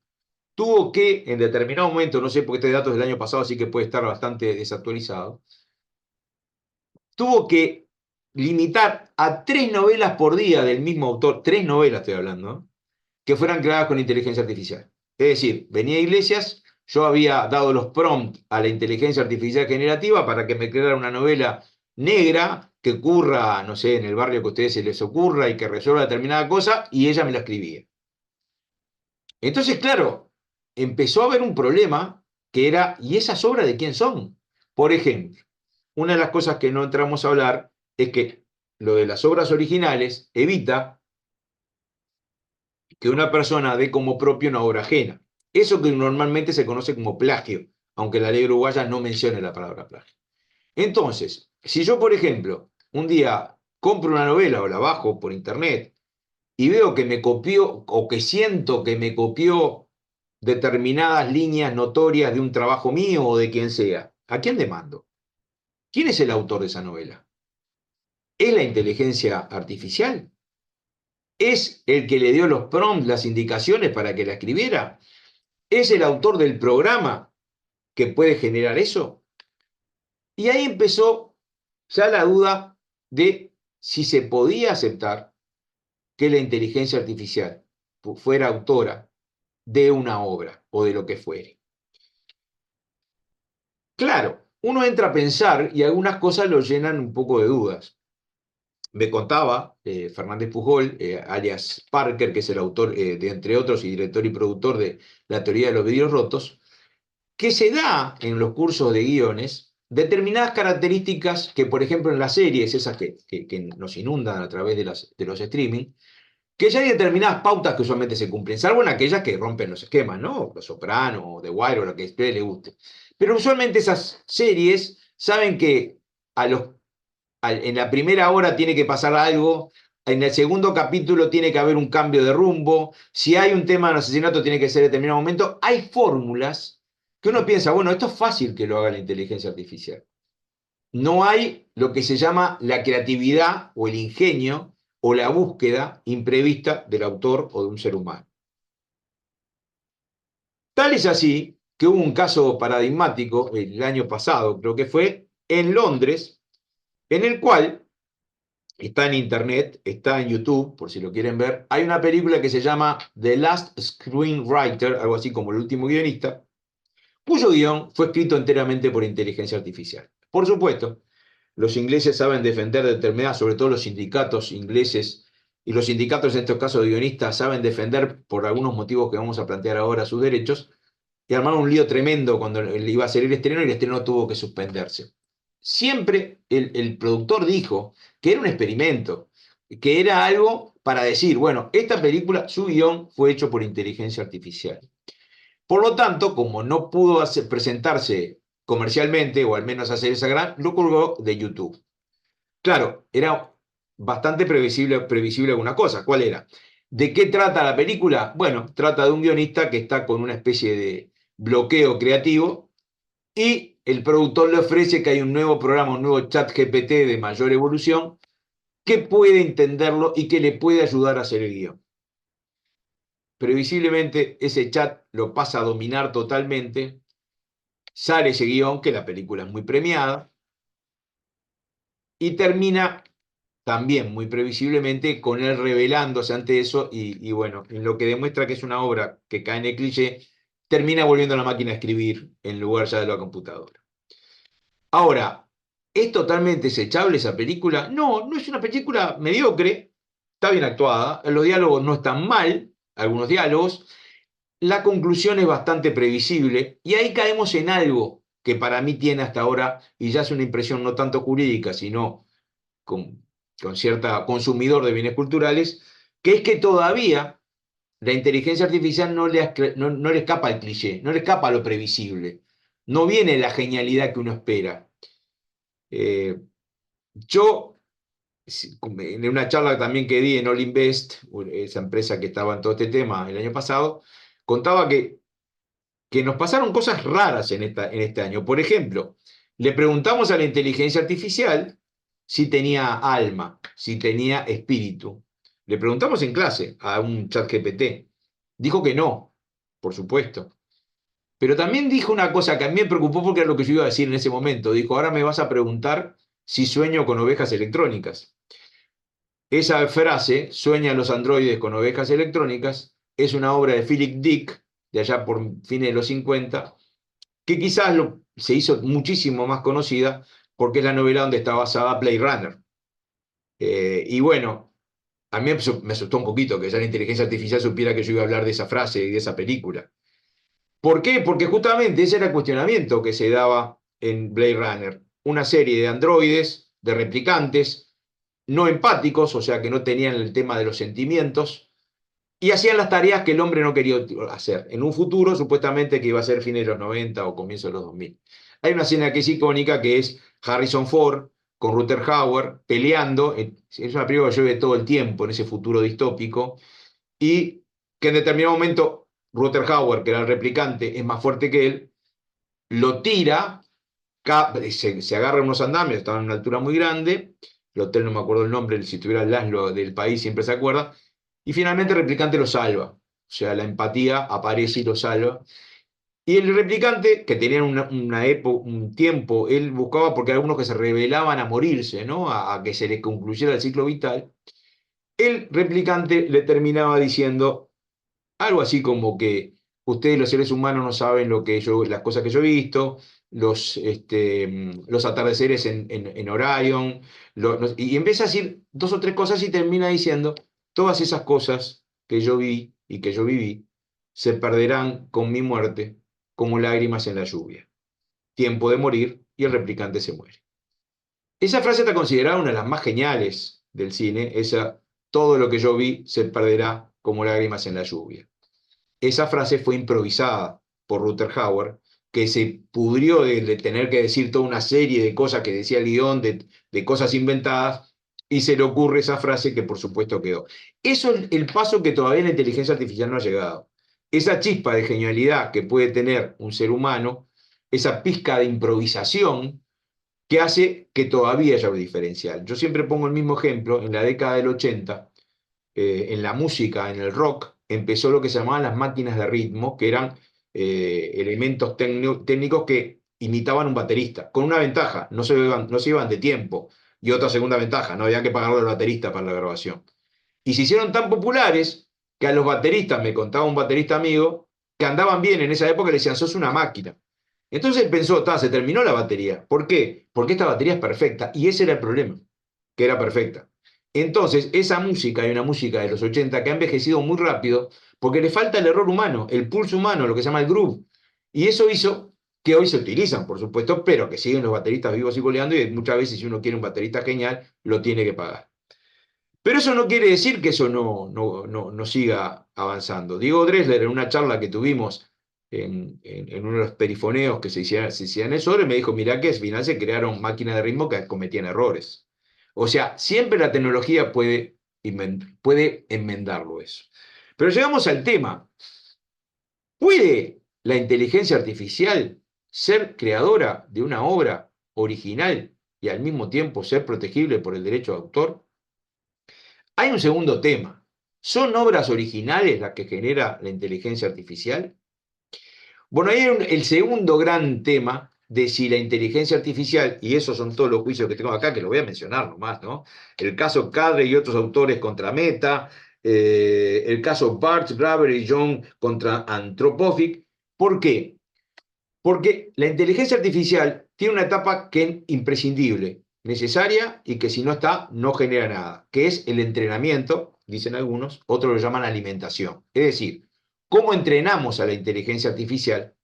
tuvo que, en determinado momento, no sé porque este dato es del año pasado, así que puede estar bastante desactualizado, tuvo que limitar a 3 novelas por día del mismo autor, 3 novelas estoy hablando, ¿no?, que fueran creadas con inteligencia artificial. Es decir, venía Iglesias, yo había dado los prompts a la inteligencia artificial generativa para que me creara una novela negra que ocurra, no sé, en el barrio que a ustedes se les ocurra y que resuelva determinada cosa, y ella me la escribía. Entonces, claro, empezó a haber un problema que era, ¿y esas obras de quién son? Por ejemplo, una de las cosas que no entramos a hablar es que lo de las obras originales evita que una persona dé como propio una obra ajena. Eso que normalmente se conoce como plagio, aunque la ley uruguaya no mencione la palabra plagio. Entonces, si yo, por ejemplo, un día compro una novela o la bajo por internet y veo que me copió o que siento que me copió determinadas líneas notorias de un trabajo mío o de quien sea, ¿a quién demando? ¿Quién es el autor de esa novela? ¿Es la inteligencia artificial? ¿Es el que le dio los prompts, las indicaciones para que la escribiera? ¿Es el autor del programa que puede generar eso? Y ahí empezó ya la duda de si se podía aceptar que la inteligencia artificial fuera autora de una obra o de lo que fuere. Claro, uno entra a pensar y algunas cosas lo llenan un poco de dudas. Me contaba Fernández Pujol, alias Parker, que es el autor, de entre otros, y director y productor de La teoría de los vidrios rotos, que se da en los cursos de guiones determinadas características que, por ejemplo, en las series, esas que nos inundan a través de los streaming, que ya hay determinadas pautas que usualmente se cumplen, salvo en aquellas que rompen los esquemas, ¿no? Los Soprano, The Wire o lo que a ustedes les guste. Pero usualmente esas series saben que en la primera hora tiene que pasar algo, en el segundo capítulo tiene que haber un cambio de rumbo, si hay un tema de asesinato tiene que ser en determinado momento. Hay fórmulas que uno piensa, bueno, esto es fácil que lo haga la inteligencia artificial. No hay lo que se llama la creatividad o el ingenio o la búsqueda imprevista del autor o de un ser humano. Tal es así que hubo un caso paradigmático el año pasado, creo que fue, en Londres, en el cual está en internet, está en YouTube, por si lo quieren ver. Hay una película que se llama The Last Screenwriter, algo así como El último guionista, cuyo guión fue escrito enteramente por inteligencia artificial. Por supuesto, los ingleses saben defender determinadas, sobre todo los sindicatos ingleses, y los sindicatos en estos casos de guionistas saben defender por algunos motivos que vamos a plantear ahora sus derechos, y armaron un lío tremendo cuando iba a ser el estreno y el estreno tuvo que suspenderse. Siempre el productor dijo que era un experimento, que era algo para decir, bueno, esta película, su guión fue hecho por inteligencia artificial. Por lo tanto, como no pudo presentarse comercialmente, o al menos hacer esa gran, lo colgó de YouTube. Claro, era bastante previsible alguna cosa. ¿Cuál era? ¿De qué trata la película? Bueno, trata de un guionista que está con una especie de bloqueo creativo y el productor le ofrece que hay un nuevo programa, un nuevo chat GPT de mayor evolución que puede entenderlo y que le puede ayudar a hacer el guión. Previsiblemente ese chat lo pasa a dominar totalmente, sale ese guión, que la película es muy premiada, y termina también muy previsiblemente con él revelándose ante eso y bueno, en lo que demuestra que es una obra que cae en el cliché, termina volviendo a la máquina a escribir en lugar ya de la computadora. Ahora, ¿es totalmente desechable esa película? No, no es una película mediocre, está bien actuada, los diálogos no están mal, algunos diálogos, la conclusión es bastante previsible y ahí caemos en algo que para mí tiene hasta ahora, y ya es una impresión no tanto jurídica, sino con, con cierta consumidor de bienes culturales, que es que todavía la inteligencia artificial no le escapa al cliché, no le escapa a lo previsible, no viene la genialidad que uno espera. Eh, yo, en una charla también que di en All Invest, esa empresa que estaba en todo este tema el año pasado, contaba que nos pasaron cosas raras en este año. Por ejemplo, le preguntamos a la inteligencia artificial si tenía alma, si tenía espíritu. Le preguntamos en clase a un chat GPT. Dijo que no, por supuesto. Pero también dijo una cosa que a mí me preocupó porque era lo que yo iba a decir en ese momento. Dijo, ahora me vas a preguntar si sueño con ovejas electrónicas. Esa frase, sueñan los androides con ovejas electrónicas, es una obra de Philip Dick, de allá por fines de los 50, que quizás se hizo muchísimo más conocida porque es la novela donde está basada Blade Runner. Y bueno, a mí me asustó un poquito que ya la inteligencia artificial supiera que yo iba a hablar de esa frase y de esa película. ¿Por qué? Porque justamente ese era el cuestionamiento que se daba en Blade Runner. Una serie de androides, de replicantes, no empáticos, o sea que no tenían el tema de los sentimientos, y hacían las tareas que el hombre no quería hacer. En un futuro, supuestamente, que iba a ser fines de los 90 o comienzos de los 2000. Hay una escena que es icónica, que es Harrison Ford con Rutger Hauer peleando. Es una película que lleve todo el tiempo en ese futuro distópico. Y que en determinado momento Rutger Hauer, que era el replicante, es más fuerte que él, lo tira, se agarra unos andamios, estaban en una altura muy grande, el hotel no me acuerdo el nombre, si tuviera el Laszlo del país siempre se acuerda, y finalmente el replicante lo salva. O sea, la empatía aparece y lo salva. Y el replicante, que tenía una época, un tiempo, él buscaba, porque algunos que se rebelaban a morirse, ¿no? A que se le concluyera el ciclo vital, el replicante le terminaba diciendo algo así como que ustedes los seres humanos no saben las cosas que yo he visto, los atardeceres en Orion, y empieza a decir dos o tres cosas y termina diciendo, todas esas cosas que yo vi y que yo viví se perderán con mi muerte como lágrimas en la lluvia. Tiempo de morir y el replicante se muere. Esa frase está considerada una de las más geniales del cine, todo lo que yo vi se perderá como lágrimas en la lluvia. Esa frase fue improvisada por Rutger Hauer, que se pudrió de tener que decir toda una serie de cosas que decía el guión, de cosas inventadas, y se le ocurre esa frase que por supuesto quedó. Eso es el paso que todavía la inteligencia artificial no ha llegado. Esa chispa de genialidad que puede tener un ser humano, esa pizca de improvisación que hace que todavía haya un diferencial. Yo siempre pongo el mismo ejemplo, en la década del 80, en la música, en el rock, empezó lo que se llamaban las máquinas de ritmo, que eran elementos técnicos que imitaban un baterista, con una ventaja, no se iban de tiempo, y otra segunda ventaja, no había que pagarle al baterista para la grabación. Y se hicieron tan populares que a los bateristas, me contaba un baterista amigo, que andaban bien en esa época, le decían, sos una máquina. Entonces pensó, se terminó la batería. ¿Por qué? Porque esta batería es perfecta. Y ese era el problema, que era perfecta. Entonces, esa música, hay una música de los 80 que ha envejecido muy rápido porque le falta el error humano, el pulso humano, lo que se llama el groove. Y eso hizo que hoy se utilizan, por supuesto, pero que siguen los bateristas vivos y coleando, y muchas veces si uno quiere un baterista genial, lo tiene que pagar. Pero eso no quiere decir que eso no siga avanzando. Diego Dresler, en una charla que tuvimos en uno de los perifoneos que se hacían en sobre, me dijo, mirá que al final se crearon máquinas de ritmo que cometían errores. O sea, siempre la tecnología puede enmendarlo eso. Pero llegamos al tema. ¿Puede la inteligencia artificial ser creadora de una obra original y al mismo tiempo ser protegible por el derecho de autor? Hay un segundo tema. ¿Son obras originales las que genera la inteligencia artificial? Bueno, ahí hay el segundo gran tema de si la inteligencia artificial, y esos son todos los juicios que tengo acá, que lo voy a mencionar nomás, ¿no? El caso Cadre y otros autores contra Meta, el caso Bartz, Graeber y Young contra Anthropic. ¿Por qué? Porque la inteligencia artificial tiene una etapa que es imprescindible, necesaria y que si no está, no genera nada, que es el entrenamiento, dicen algunos, otros lo llaman alimentación. Es decir, ¿cómo entrenamos a la inteligencia artificial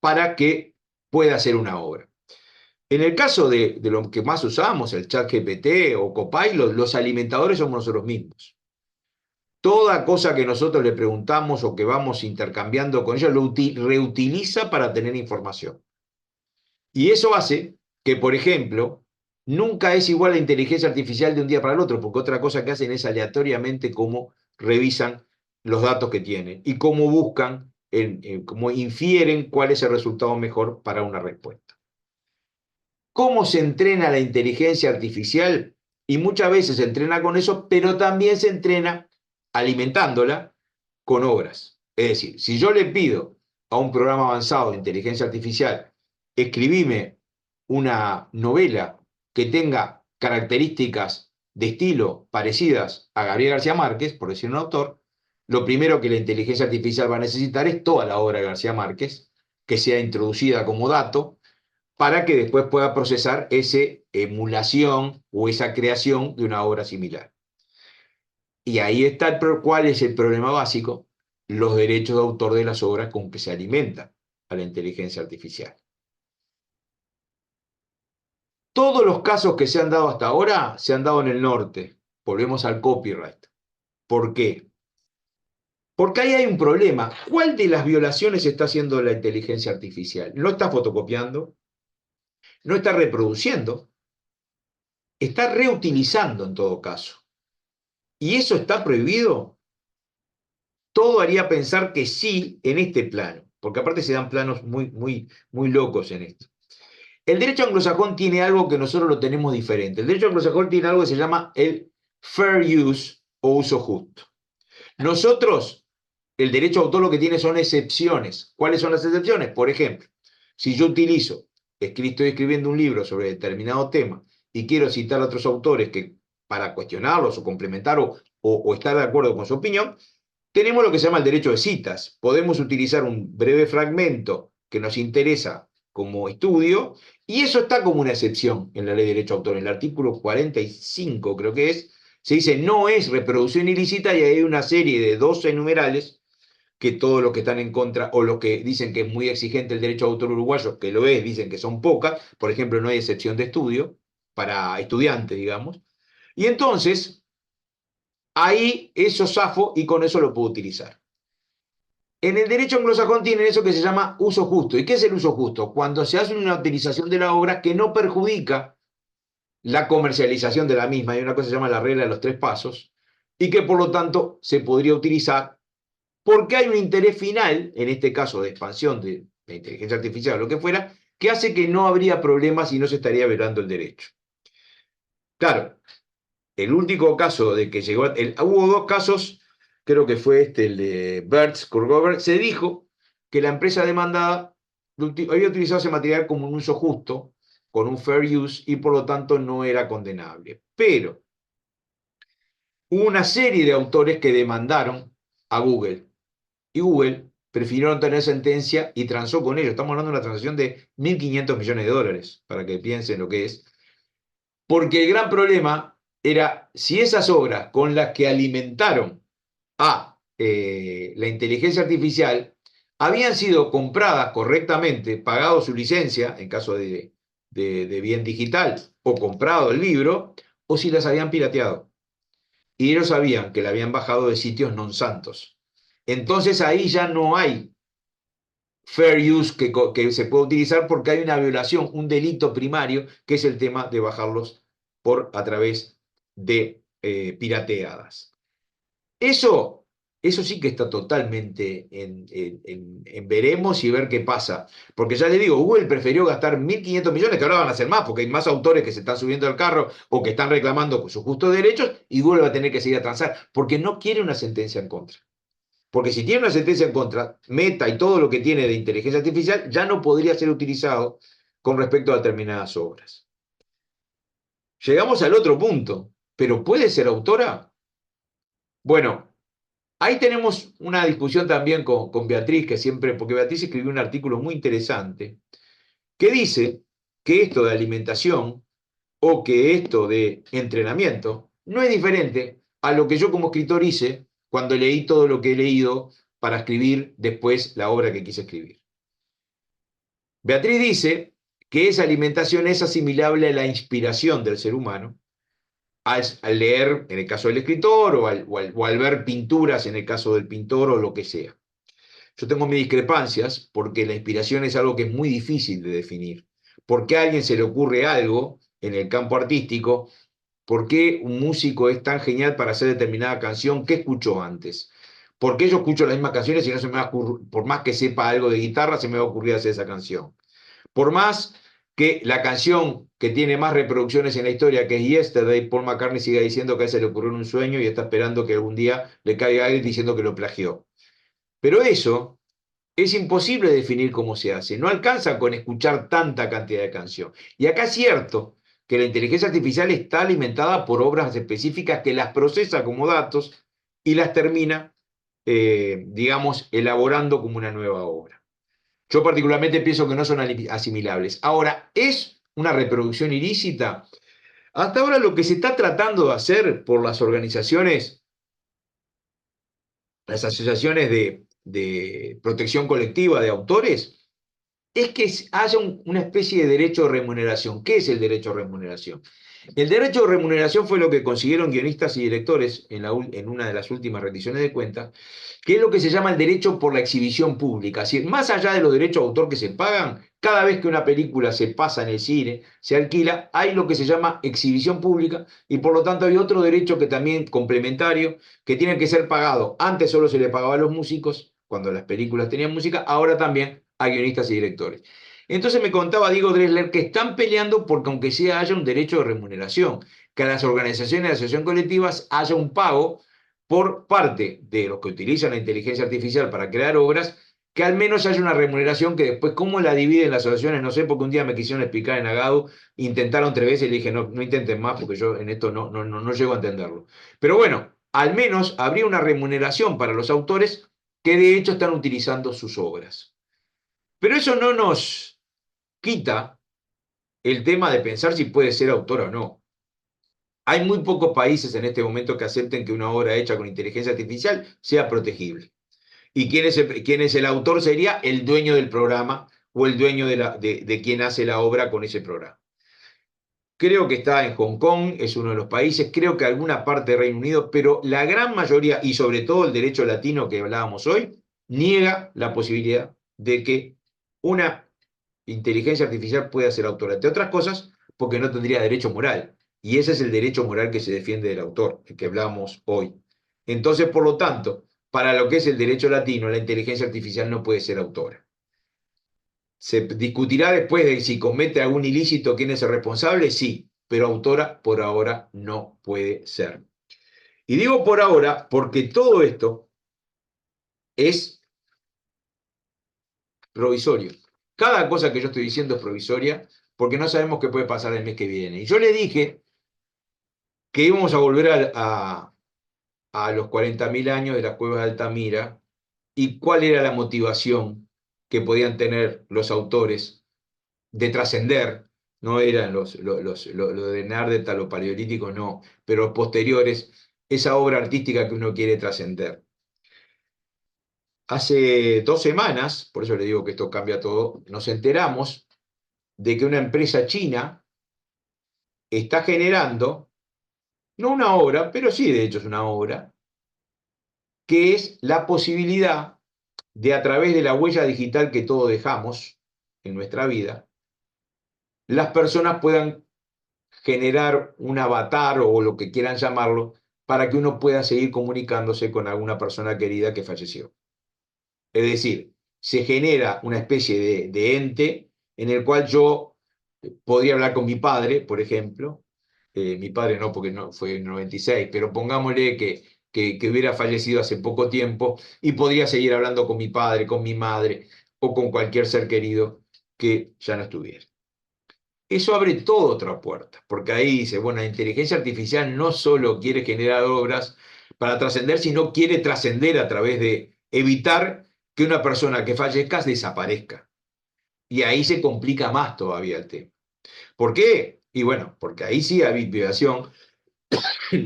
para que pueda hacer una obra? En el caso de lo que más usamos, el chat GPT o Copilot, los alimentadores somos nosotros mismos. Toda cosa que nosotros le preguntamos o que vamos intercambiando con ella, lo reutiliza para tener información. Y eso hace que, por ejemplo, nunca es igual la inteligencia artificial de un día para el otro, porque otra cosa que hacen es aleatoriamente cómo revisan los datos que tienen y cómo buscan, cómo infieren cuál es el resultado mejor para una respuesta. ¿Cómo se entrena la inteligencia artificial? Y muchas veces se entrena con eso, pero también se entrena alimentándola con obras. Es decir, si yo le pido a un programa avanzado de inteligencia artificial, escribime una novela que tenga características de estilo parecidas a Gabriel García Márquez, por decir un autor, lo primero que la inteligencia artificial va a necesitar es toda la obra de García Márquez, que sea introducida como dato, para que después pueda procesar esa emulación o esa creación de una obra similar. Y ahí está cuál es el problema básico: los derechos de autor de las obras con que se alimenta a la inteligencia artificial. Todos los casos que se han dado hasta ahora se han dado en el norte. Volvemos al copyright. ¿Por qué? Porque ahí hay un problema. ¿Cuál de las violaciones está haciendo la inteligencia artificial? No está fotocopiando, no está reproduciendo, está reutilizando en todo caso. ¿Y eso está prohibido? Todo haría pensar que sí en este plano, porque aparte se dan planos muy locos en esto. El derecho anglosajón tiene algo que nosotros lo tenemos diferente. El derecho anglosajón tiene algo que se llama el fair use o uso justo. Nosotros, el derecho a autor lo que tiene son excepciones. ¿Cuáles son las excepciones? Por ejemplo, si yo estoy escribiendo un libro sobre determinado tema y quiero citar a otros autores para cuestionarlos o complementar o estar de acuerdo con su opinión, tenemos lo que se llama el derecho de citas. Podemos utilizar un breve fragmento que nos interesa como estudio, y eso está como una excepción en la ley de derecho de autor. En el artículo 45, creo que se dice no es reproducción ilícita, y hay una serie de 12 numerales que todos los que están en contra o los que dicen que es muy exigente el derecho de autor uruguayo, que lo es, dicen que son pocas. Por ejemplo, no hay excepción de estudio para estudiantes, digamos. Y entonces, ahí eso zafo y con eso lo puedo utilizar. En el derecho anglosajón tienen eso que se llama uso justo. ¿Y qué es el uso justo? Cuando se hace una utilización de la obra que no perjudica la comercialización de la misma. Hay una cosa que se llama la regla de los tres pasos, y que por lo tanto se podría utilizar porque hay un interés final, en este caso de expansión de inteligencia artificial o lo que fuera, que hace que no habría problemas y no se estaría violando el derecho. Claro, el último caso de que llegó, hubo dos casos, creo que fue el de Bertz Kurgover. Se dijo que la empresa demandada había utilizado ese material como un uso justo, con un fair use, y por lo tanto no era condenable. Pero hubo una serie de autores que demandaron a Google, y Google prefirió no tener sentencia y transó con ellos. Estamos hablando de una transacción de 1.500 millones de dólares, para que piensen lo que es. Porque el gran problema era si esas obras con las que alimentaron a la inteligencia artificial habían sido compradas correctamente, pagado su licencia, en caso de bien digital, o comprado el libro, o si las habían pirateado. Y ellos sabían que la habían bajado de sitios non santos. Entonces ahí ya no hay fair use que se puede utilizar porque hay una violación, un delito primario, que es el tema de bajarlos a través de pirateadas. Eso, eso sí que está totalmente en veremos y ver qué pasa. Porque ya le digo, Google prefirió gastar 1.500 millones, que ahora van a ser más, porque hay más autores que se están subiendo al carro o que están reclamando sus justos derechos, y Google va a tener que seguir a transar, porque no quiere una sentencia en contra. Porque si tiene una sentencia en contra, Meta y todo lo que tiene de inteligencia artificial ya no podría ser utilizado con respecto a determinadas obras. Llegamos al otro punto, pero ¿puede ser autora? Bueno, ahí tenemos una discusión también con Beatriz, que siempre, porque Beatriz escribió un artículo muy interesante, que dice que esto de alimentación o que esto de entrenamiento no es diferente a lo que yo como escritor hice cuando leí todo lo que he leído para escribir después la obra que quise escribir. Beatriz dice que esa alimentación es asimilable a la inspiración del ser humano al leer, en el caso del escritor, o al ver pinturas, en el caso del pintor, o lo que sea. Yo tengo mis discrepancias porque la inspiración es algo que es muy difícil de definir. ¿Por qué a alguien se le ocurre algo en el campo artístico? ¿Por qué un músico es tan genial para hacer determinada canción? ¿Qué escuchó antes? ¿Por qué yo escucho las mismas canciones y no se me va a ocurrir, por más que sepa algo de guitarra, se me va a ocurrir hacer esa canción? Por más que la canción que tiene más reproducciones en la historia, que es Yesterday, Paul McCartney siga diciendo que a él se le ocurrió en un sueño y está esperando que algún día le caiga alguien diciendo que lo plagió. Pero eso es imposible definir cómo se hace. No alcanza con escuchar tanta cantidad de canción. Y acá es cierto que la inteligencia artificial está alimentada por obras específicas que las procesa como datos y las termina, digamos, elaborando como una nueva obra. Yo particularmente pienso que no son asimilables. Ahora, ¿es una reproducción ilícita? Hasta ahora lo que se está tratando de hacer por las asociaciones de protección colectiva de autores, es que haya una especie de derecho de remuneración. ¿Qué es el derecho de remuneración? El derecho de remuneración fue lo que consiguieron guionistas y directores en una de las últimas rendiciones de cuentas, que es lo que se llama el derecho por la exhibición pública. Es decir, más allá de los derechos de autor que se pagan, cada vez que una película se pasa en el cine, se alquila, hay lo que se llama exhibición pública y por lo tanto hay otro derecho que también complementario, que tiene que ser pagado. Antes solo se le pagaba a los músicos, cuando las películas tenían música, ahora también a guionistas y directores. Entonces me contaba Diego Dresler que están peleando porque aunque sea haya un derecho de remuneración, que a las organizaciones de asociación colectivas haya un pago por parte de los que utilizan la inteligencia artificial para crear obras, que al menos haya una remuneración que después, ¿cómo la dividen las asociaciones? No sé, porque un día me quisieron explicar en Agado, intentaron 3 veces y le dije, no, no intenten más porque yo en esto no llego a entenderlo. Pero bueno, al menos habría una remuneración para los autores que de hecho están utilizando sus obras. Pero eso no nos quita el tema de pensar si puede ser autor o no. Hay muy pocos países en este momento que acepten que una obra hecha con inteligencia artificial sea protegible. ¿Y quién es el autor? Sería el dueño del programa o el dueño de quien hace la obra con ese programa. Creo que está en Hong Kong, es uno de los países, creo que alguna parte de Reino Unido, pero la gran mayoría, y sobre todo el derecho latino que hablábamos hoy, niega la posibilidad de que una inteligencia artificial pueda ser autora, entre otras cosas, porque no tendría derecho moral. Y ese es el derecho moral que se defiende del autor, el que hablamos hoy. Entonces, por lo tanto, para lo que es el derecho latino, la inteligencia artificial no puede ser autora. ¿Se discutirá después de si comete algún ilícito quién es el responsable? Sí, pero autora por ahora no puede ser. Y digo por ahora porque todo esto es provisorio. Cada cosa que yo estoy diciendo es provisoria porque no sabemos qué puede pasar el mes que viene. Y yo le dije que íbamos a volver a los 40.000 años de las cuevas de Altamira y cuál era la motivación que podían tener los autores de trascender. No eran lo de Neandertal o paleolíticos, no, pero posteriores, esa obra artística que uno quiere trascender. Hace 2 semanas, por eso le digo que esto cambia todo, nos enteramos de que una empresa china está generando, no una obra, pero sí de hecho es una obra, que es la posibilidad de a través de la huella digital que todos dejamos en nuestra vida, las personas puedan generar un avatar o lo que quieran llamarlo para que uno pueda seguir comunicándose con alguna persona querida que falleció. Es decir, se genera una especie de ente en el cual yo podría hablar con mi padre, por ejemplo. Mi padre no, porque no, fue en 96, pero pongámosle que hubiera fallecido hace poco tiempo y podría seguir hablando con mi padre, con mi madre o con cualquier ser querido que ya no estuviera. Eso abre toda otra puerta, porque ahí dice, bueno, la inteligencia artificial no solo quiere generar obras para trascender, sino quiere trascender a través de evitar que una persona que fallezca desaparezca. Y ahí se complica más todavía el tema. ¿Por qué? Y bueno, porque ahí sí hay violación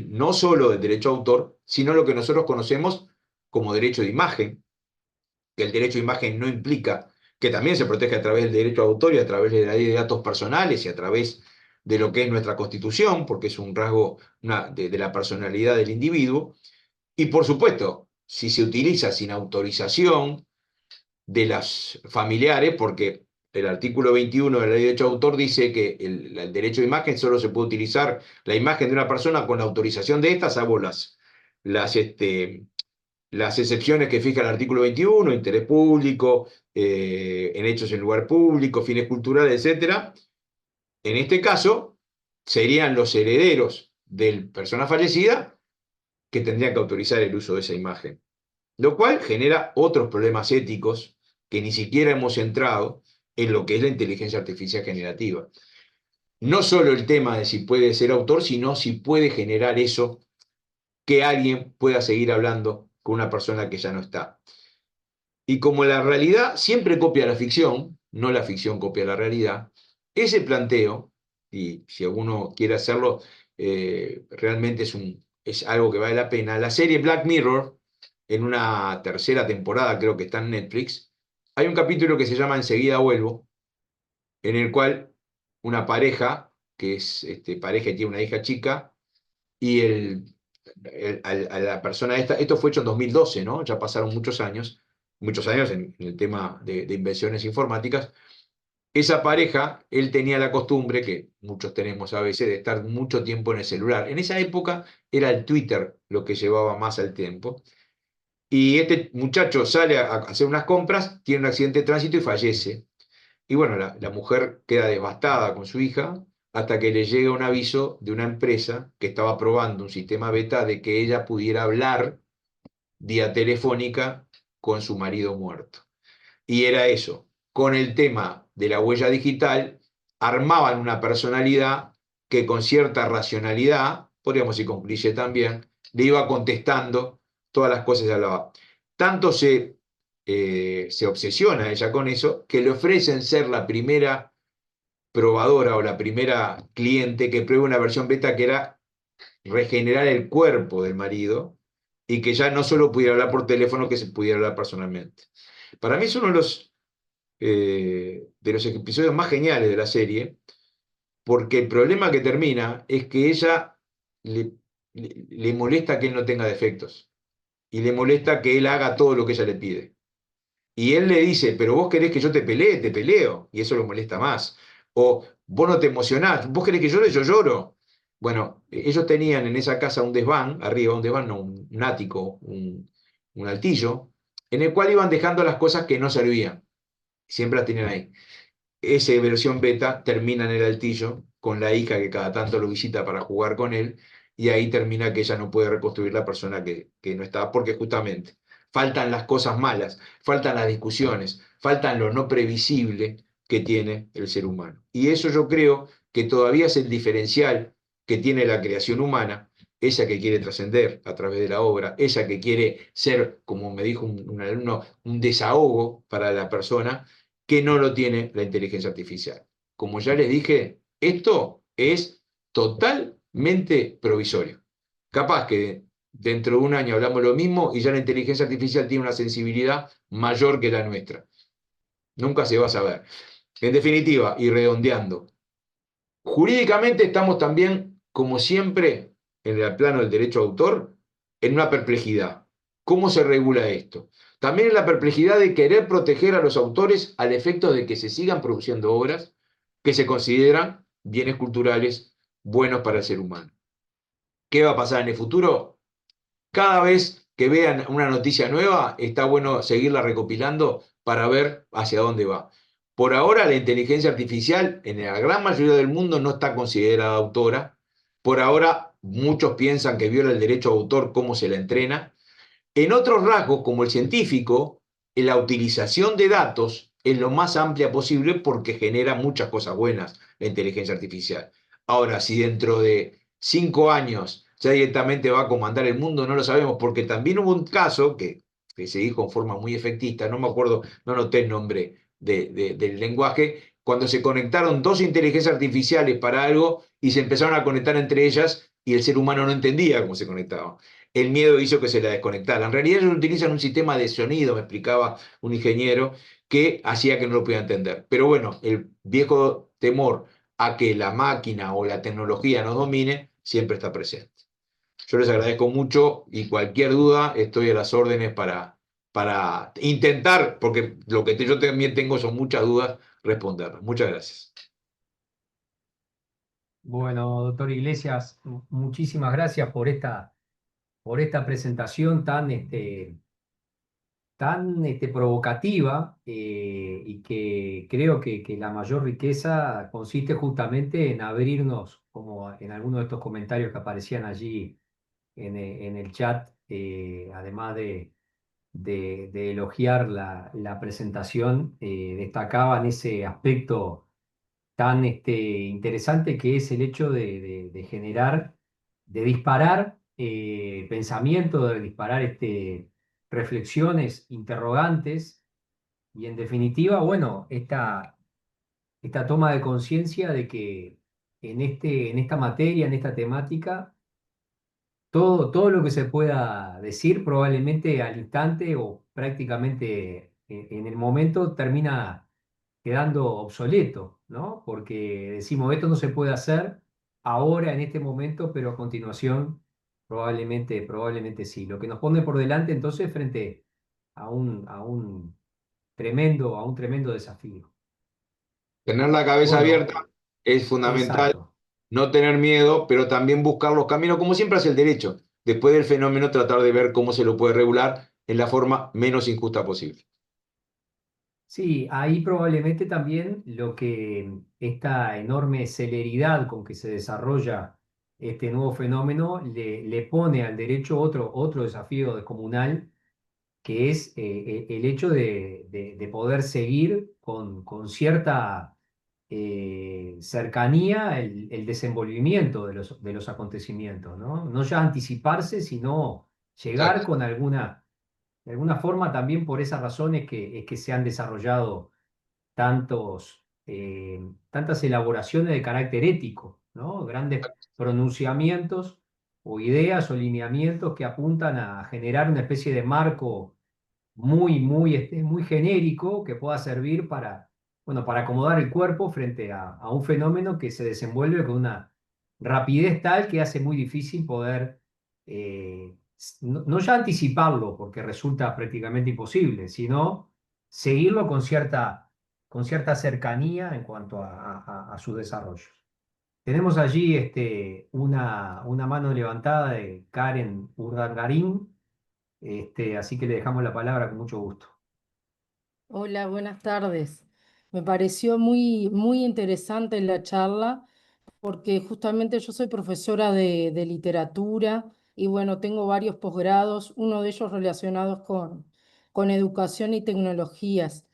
no solo del derecho a autor, sino lo que nosotros conocemos como derecho de imagen, que el derecho de imagen no implica que también se protege a través del derecho de autor y a través de la ley de datos personales y a través de lo que es nuestra constitución, porque es un rasgo de la personalidad del individuo. Y por supuesto, si se utiliza sin autorización de las familiares, porque el artículo 21 de la ley de derecho de autor dice que el derecho de imagen solo se puede utilizar la imagen de una persona con la autorización de estas, salvo las, las excepciones que fija el artículo 21, interés público, en hechos en lugar público, fines culturales, etcétera. En este caso, serían los herederos de persona fallecida que tendrían que autorizar el uso de esa imagen. Lo cual genera otros problemas éticos que ni siquiera hemos entrado en lo que es la inteligencia artificial generativa. No solo el tema de si puede ser autor, sino si puede generar eso, que alguien pueda seguir hablando con una persona que ya no está. Y como la realidad siempre copia la ficción, no la ficción copia la realidad, ese planteo, y si alguno quiere hacerlo, realmente es algo que vale la pena. La serie Black Mirror, en una tercera temporada, creo que está en Netflix, hay un capítulo que se llama Enseguida vuelvo, en el cual una pareja, que es pareja y tiene una hija chica, y a la persona esta, esto fue hecho en 2012, ¿no? Ya pasaron muchos años en el tema de invenciones informáticas. Esa pareja, él tenía la costumbre, que muchos tenemos a veces, de estar mucho tiempo en el celular. En esa época era el Twitter lo que llevaba más al tiempo. Y este muchacho sale a hacer unas compras, tiene un accidente de tránsito y fallece. Y bueno, la mujer queda devastada con su hija hasta que le llega un aviso de una empresa que estaba probando un sistema beta de que ella pudiera hablar vía telefónica con su marido muerto. Y era eso, con el tema de la huella digital, armaban una personalidad que con cierta racionalidad, podríamos decir con cliché también, le iba contestando todas las cosas que hablaba. Tanto se obsesiona ella con eso, que le ofrecen ser la primera probadora o la primera cliente que pruebe una versión beta que era regenerar el cuerpo del marido y que ya no solo pudiera hablar por teléfono, que se pudiera hablar personalmente. Para mí es uno de los episodios más geniales de la serie, porque el problema que termina es que ella le molesta que él no tenga defectos y le molesta que él haga todo lo que ella le pide. Y él le dice, pero vos querés que yo te pelee, te peleo, y eso lo molesta más. O vos no te emocionás, vos querés que llore, yo lloro. Bueno, ellos tenían en esa casa un desván, arriba un desván, no, un ático, un altillo, en el cual iban dejando las cosas que no servían. Siempre las tenían ahí. Esa versión beta termina en el altillo con la hija que cada tanto lo visita para jugar con él, y ahí termina que ella no puede reconstruir la persona que no estaba, porque justamente faltan las cosas malas, faltan las discusiones, faltan lo no previsible que tiene el ser humano. Y eso yo creo que todavía es el diferencial que tiene la creación humana, esa que quiere trascender a través de la obra, esa que quiere ser, como me dijo un alumno, un desahogo para la persona, que no lo tiene la inteligencia artificial. Como ya les dije, esto es totalmente provisorio. Capaz que dentro de un año hablamos lo mismo y ya la inteligencia artificial tiene una sensibilidad mayor que la nuestra. Nunca se va a saber. En definitiva, y redondeando, jurídicamente estamos también, como siempre, en el plano del derecho de autor, en una perplejidad. ¿Cómo se regula esto? También en la perplejidad de querer proteger a los autores al efecto de que se sigan produciendo obras que se consideran bienes culturales buenos para el ser humano. ¿Qué va a pasar en el futuro? Cada vez que vean una noticia nueva, está bueno seguirla recopilando para ver hacia dónde va. Por ahora, la inteligencia artificial en la gran mayoría del mundo no está considerada autora. Por ahora, muchos piensan que viola el derecho de autor cómo se la entrena. En otros rasgos, como el científico, la utilización de datos es lo más amplia posible porque genera muchas cosas buenas la inteligencia artificial. Ahora, si dentro de 5 años ya directamente va a comandar el mundo, no lo sabemos, porque también hubo un caso que se dijo en forma muy efectista, no me acuerdo, no noté el nombre del lenguaje, cuando se conectaron dos inteligencias artificiales para algo y se empezaron a conectar entre ellas y el ser humano no entendía cómo se conectaban. El miedo hizo que se la desconectara. En realidad ellos utilizan un sistema de sonido, me explicaba un ingeniero, que hacía que no lo pudiera entender. Pero bueno, el viejo temor a que la máquina o la tecnología nos domine siempre está presente. Yo les agradezco mucho y cualquier duda estoy a las órdenes para intentar, porque lo que yo también tengo son muchas dudas, responderlas. Muchas gracias. Bueno, doctor Iglesias, muchísimas gracias por esta presentación tan provocativa y que creo que la mayor riqueza consiste justamente en abrirnos, como en algunos de estos comentarios que aparecían allí en el chat, además de elogiar la presentación, destacaban ese aspecto tan interesante que es el hecho de generar, de disparar pensamiento, de disparar reflexiones, interrogantes y en definitiva, bueno, esta toma de conciencia de que en esta materia, en esta temática, todo lo que se pueda decir probablemente al instante o prácticamente en el momento termina quedando obsoleto, ¿no? Porque decimos, esto no se puede hacer ahora, en este momento, pero a continuación probablemente sí. Lo que nos pone por delante entonces frente a un tremendo desafío. Tener la cabeza Bueno, abierta es fundamental, exacto. no tener miedo, pero también buscar los caminos, como siempre hace el derecho. Después del fenómeno, tratar de ver cómo se lo puede regular en la forma menos injusta posible. Sí, ahí probablemente también lo que esta enorme celeridad con que se desarrolla este nuevo fenómeno le pone al derecho otro desafío descomunal, que es el hecho de poder seguir con cierta cercanía el desenvolvimiento de los acontecimientos, ¿no? No ya anticiparse, sino llegar Exacto. con de alguna forma también por esas razones es que se han desarrollado tantas elaboraciones de carácter ético, ¿no? Grandes pronunciamientos o ideas o lineamientos que apuntan a generar una especie de marco muy genérico que pueda servir bueno, para acomodar el cuerpo frente a un fenómeno que se desenvuelve con una rapidez tal que hace muy difícil poder, no ya anticiparlo, porque resulta prácticamente imposible, sino seguirlo con cierta cercanía en cuanto a su desarrollo. Tenemos allí una mano levantada de Karen Urdangarín, así que le dejamos la palabra con mucho gusto. Hola, buenas tardes. Me pareció muy interesante la charla porque justamente yo soy profesora de literatura y bueno, tengo varios posgrados, uno de ellos relacionados con educación y tecnologías.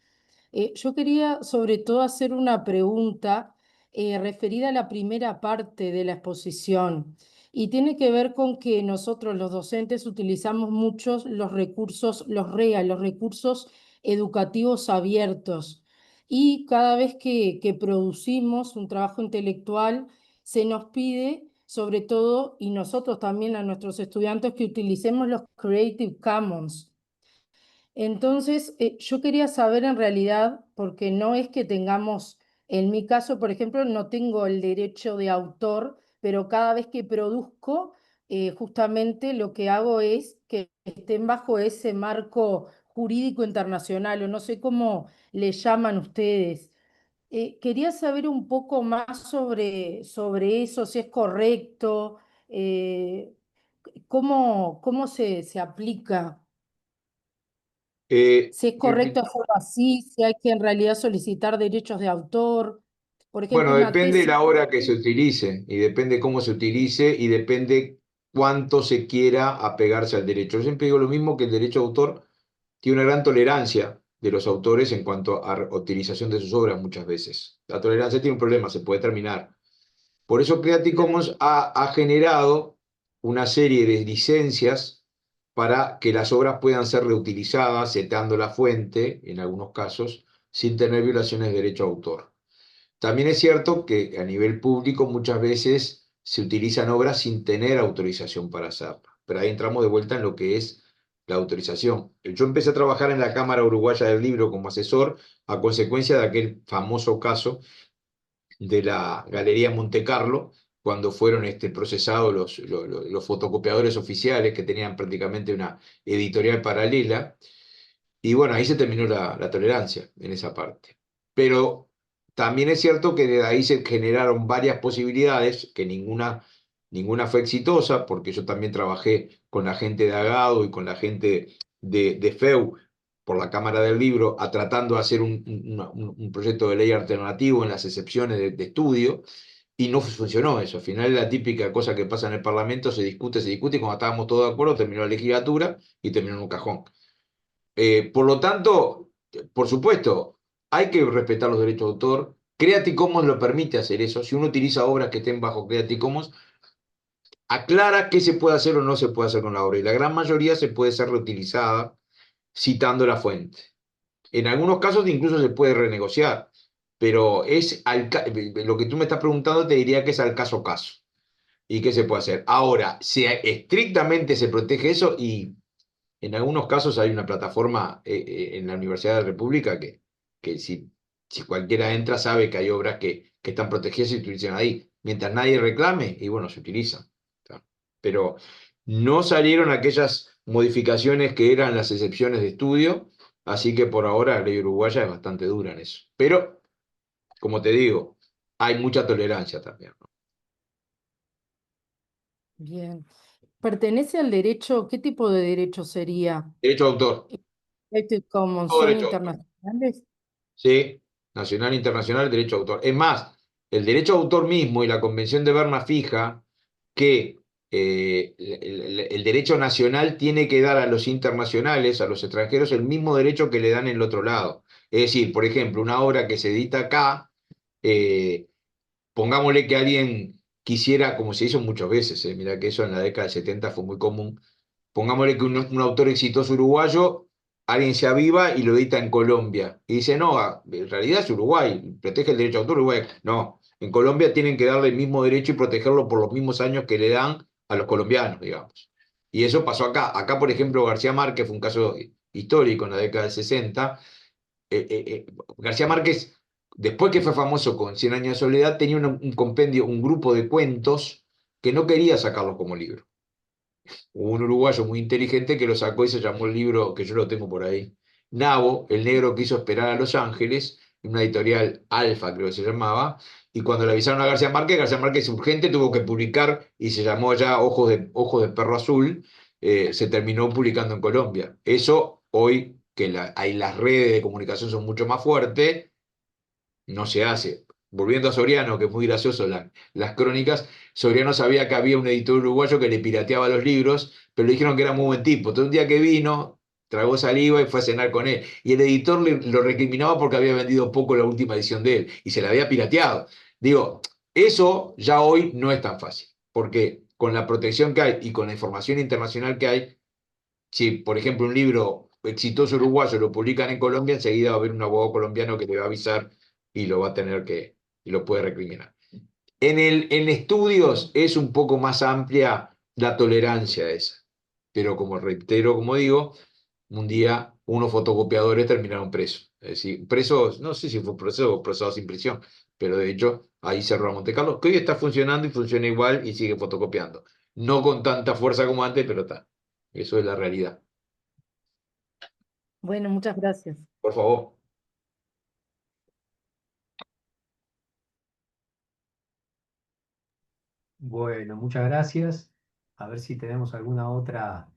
Yo quería sobre todo hacer una pregunta referida a la primera parte de la exposición y tiene que ver con que nosotros los docentes utilizamos muchos los recursos, los REA, los recursos educativos abiertos y cada vez que producimos un trabajo intelectual se nos pide sobre todo, y nosotros también a nuestros estudiantes, que utilicemos los Creative Commons. Entonces, yo quería saber en realidad, porque no es que tengamos, en mi caso, por ejemplo, no tengo el derecho de autor, pero cada vez que produzco, justamente lo que hago es que estén bajo ese marco jurídico internacional, o no sé cómo le llaman ustedes. Quería saber un poco más sobre eso, si es correcto, eh, cómo se aplica. Eh, Si es correcto hacerlo así, si hay que en realidad solicitar derechos de autor. Por ejemplo, bueno, una depende de tesis. la obra que se utilice y depende cómo se utilice y depende cuánto se quiera apegarse al derecho. Yo siempre digo lo mismo, que el derecho de autor tiene una gran tolerancia de los autores en cuanto a utilización de sus obras muchas veces. La tolerancia tiene un problema, se puede terminar. Por eso Creative Commons ha generado una serie de licencias para que las obras puedan ser reutilizadas, setando la fuente, en algunos casos, sin tener violaciones de derecho a autor. También es cierto que a nivel público muchas veces se utilizan obras sin tener autorización para hacerlo, pero ahí entramos de vuelta en lo que es la autorización. Yo empecé a trabajar en la Cámara Uruguaya del Libro como asesor a consecuencia de aquel famoso caso de la Galería Monte Carlo, cuando fueron procesados los fotocopiadores oficiales que tenían prácticamente una editorial paralela. Y bueno, ahí se terminó la tolerancia en esa parte. Pero también es cierto que de ahí se generaron varias posibilidades, que ninguna fue exitosa, porque yo también trabajé con la gente de Agado y con la gente de FEU por la Cámara del Libro, tratando de hacer un proyecto de ley alternativo en las excepciones de estudio, y no funcionó eso. Al final es la típica cosa que pasa en el Parlamento, se discute, y cuando estábamos todos de acuerdo terminó la legislatura y terminó en un cajón. Por lo tanto, por supuesto, hay que respetar los derechos de autor. Creative Commons lo permite hacer eso. Si uno utiliza obras que estén bajo Creative Commons, aclara qué se puede hacer o no se puede hacer con la obra. Y la gran mayoría se puede ser reutilizada citando la fuente. En algunos casos incluso se puede renegociar, pero lo que tú me estás preguntando te diría que es al caso a caso. ¿Y qué se puede hacer? Ahora, si estrictamente se protege eso, y en algunos casos hay una plataforma en la Universidad de la República que si cualquiera entra sabe que hay obras que están protegidas y se utilizan ahí. Mientras nadie reclame, y bueno, se utilizan. ¿Tá? Pero no salieron aquellas modificaciones que eran las excepciones de estudio, así que por ahora la ley uruguaya es bastante dura en eso. Pero, como te digo, hay mucha tolerancia también, ¿no? Bien. ¿Pertenece al derecho? ¿Qué tipo de derecho sería? Derecho de autor, Creative Commons, todo ¿son derecho de autor. internacionales? Sí, nacional, internacional, derecho de autor. Es más, el derecho de autor mismo y la Convención de Berna fija que el derecho nacional tiene que dar a los internacionales, a los extranjeros, el mismo derecho que le dan en el otro lado. Es decir, por ejemplo, una obra que se edita acá, eh, pongámosle que alguien quisiera, como se hizo muchas veces, mira que eso en la década de 70 fue muy común. Pongámosle que un autor exitoso uruguayo, alguien se aviva y lo edita en Colombia. Y dice, no, en realidad es Uruguay, protege el derecho de autor Uruguay. No, en Colombia tienen que darle el mismo derecho y protegerlo por los mismos años que le dan a los colombianos, digamos. Y eso pasó acá. Acá, por ejemplo, García Márquez fue un caso histórico en la década del 60. García Márquez, después que fue famoso con Cien años de soledad, tenía un compendio, un grupo de cuentos que no quería sacarlos como libro. Hubo un uruguayo muy inteligente que lo sacó y se llamó el libro, que yo lo tengo por ahí, Nabo, el negro quiso esperar a Los Ángeles, en una editorial Alfa creo que se llamaba, y cuando le avisaron a García Márquez urgente tuvo que publicar y se llamó ya Ojos de Perro Azul, se terminó publicando en Colombia. Eso hoy que hay las redes de comunicación son mucho más fuertes, no se hace. Volviendo a Soriano, que es muy gracioso las crónicas, Soriano sabía que había un editor uruguayo que le pirateaba los libros, pero le dijeron que era muy buen tipo. Entonces un día que vino, tragó saliva y fue a cenar con él. Y el editor lo recriminaba porque había vendido poco la última edición de él y se la había pirateado. Digo, eso ya hoy no es tan fácil, porque con la protección que hay y con la información internacional que hay, si, por ejemplo, un libro exitoso uruguayo lo publican en Colombia, enseguida va a haber un abogado colombiano que le va a avisar y lo va a tener y lo puede recriminar. En estudios es un poco más amplia la tolerancia esa, pero como reitero, como digo, un día unos fotocopiadores terminaron presos. Es decir, presos, no sé si fue preso o procesados sin prisión, pero de hecho ahí cerró Monte Carlo, que hoy está funcionando y funciona igual y sigue fotocopiando. No con tanta fuerza como antes, pero está. Eso es la realidad. Bueno, muchas gracias. Por favor. Bueno, muchas gracias. A ver si tenemos alguna otra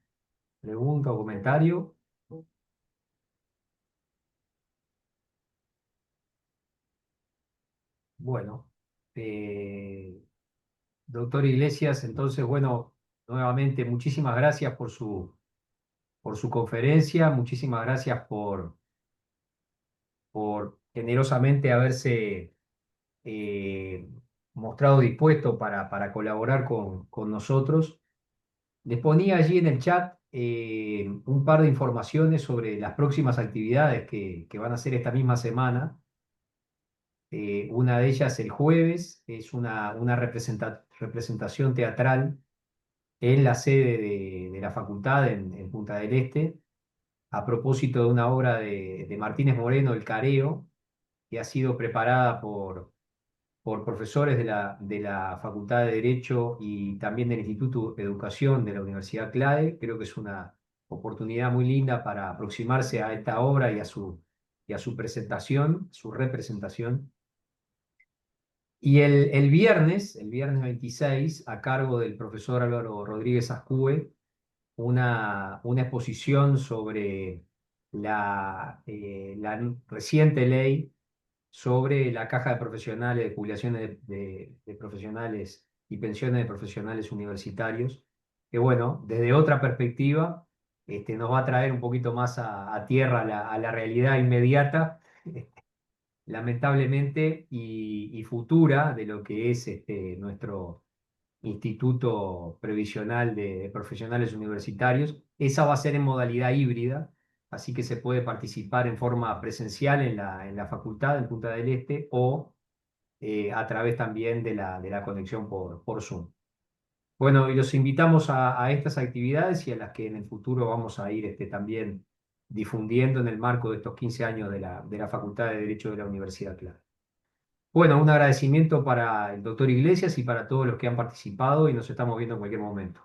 pregunta o comentario. Bueno, eh, doctor Iglesias, entonces, bueno, nuevamente muchísimas gracias por su conferencia, muchísimas gracias por generosamente haberse eh, mostrado dispuesto para colaborar con nosotros. Les ponía allí en el chat un par de informaciones sobre las próximas actividades que van a hacer esta misma semana. Una de ellas el jueves es una representación teatral en la sede de la facultad en Punta del Este, a propósito de una obra de Martínez Moreno, El Careo, que ha sido preparada por profesores de la Facultad de Derecho y también del Instituto de Educación de la Universidad CLAE. Creo que es una oportunidad muy linda para aproximarse a esta obra y a su presentación, su representación. Y el viernes 26, a cargo del profesor Álvaro Rodríguez Ascue, una exposición sobre la reciente ley sobre la caja de profesionales, de jubilaciones de profesionales y pensiones de profesionales universitarios, que bueno, desde otra perspectiva, nos va a traer un poquito más a tierra, a la realidad inmediata, lamentablemente, y futura de lo que es nuestro Instituto Previsional de Profesionales Universitarios. Esa va a ser en modalidad híbrida, así que se puede participar en forma presencial en la facultad en Punta del Este o a través también de la conexión por Zoom. Bueno, y los invitamos a estas actividades y a las que en el futuro vamos a ir también difundiendo en el marco de estos 15 años de la Facultad de Derecho de la Universidad Clara. Bueno, un agradecimiento para el doctor Iglesias y para todos los que han participado y nos estamos viendo en cualquier momento.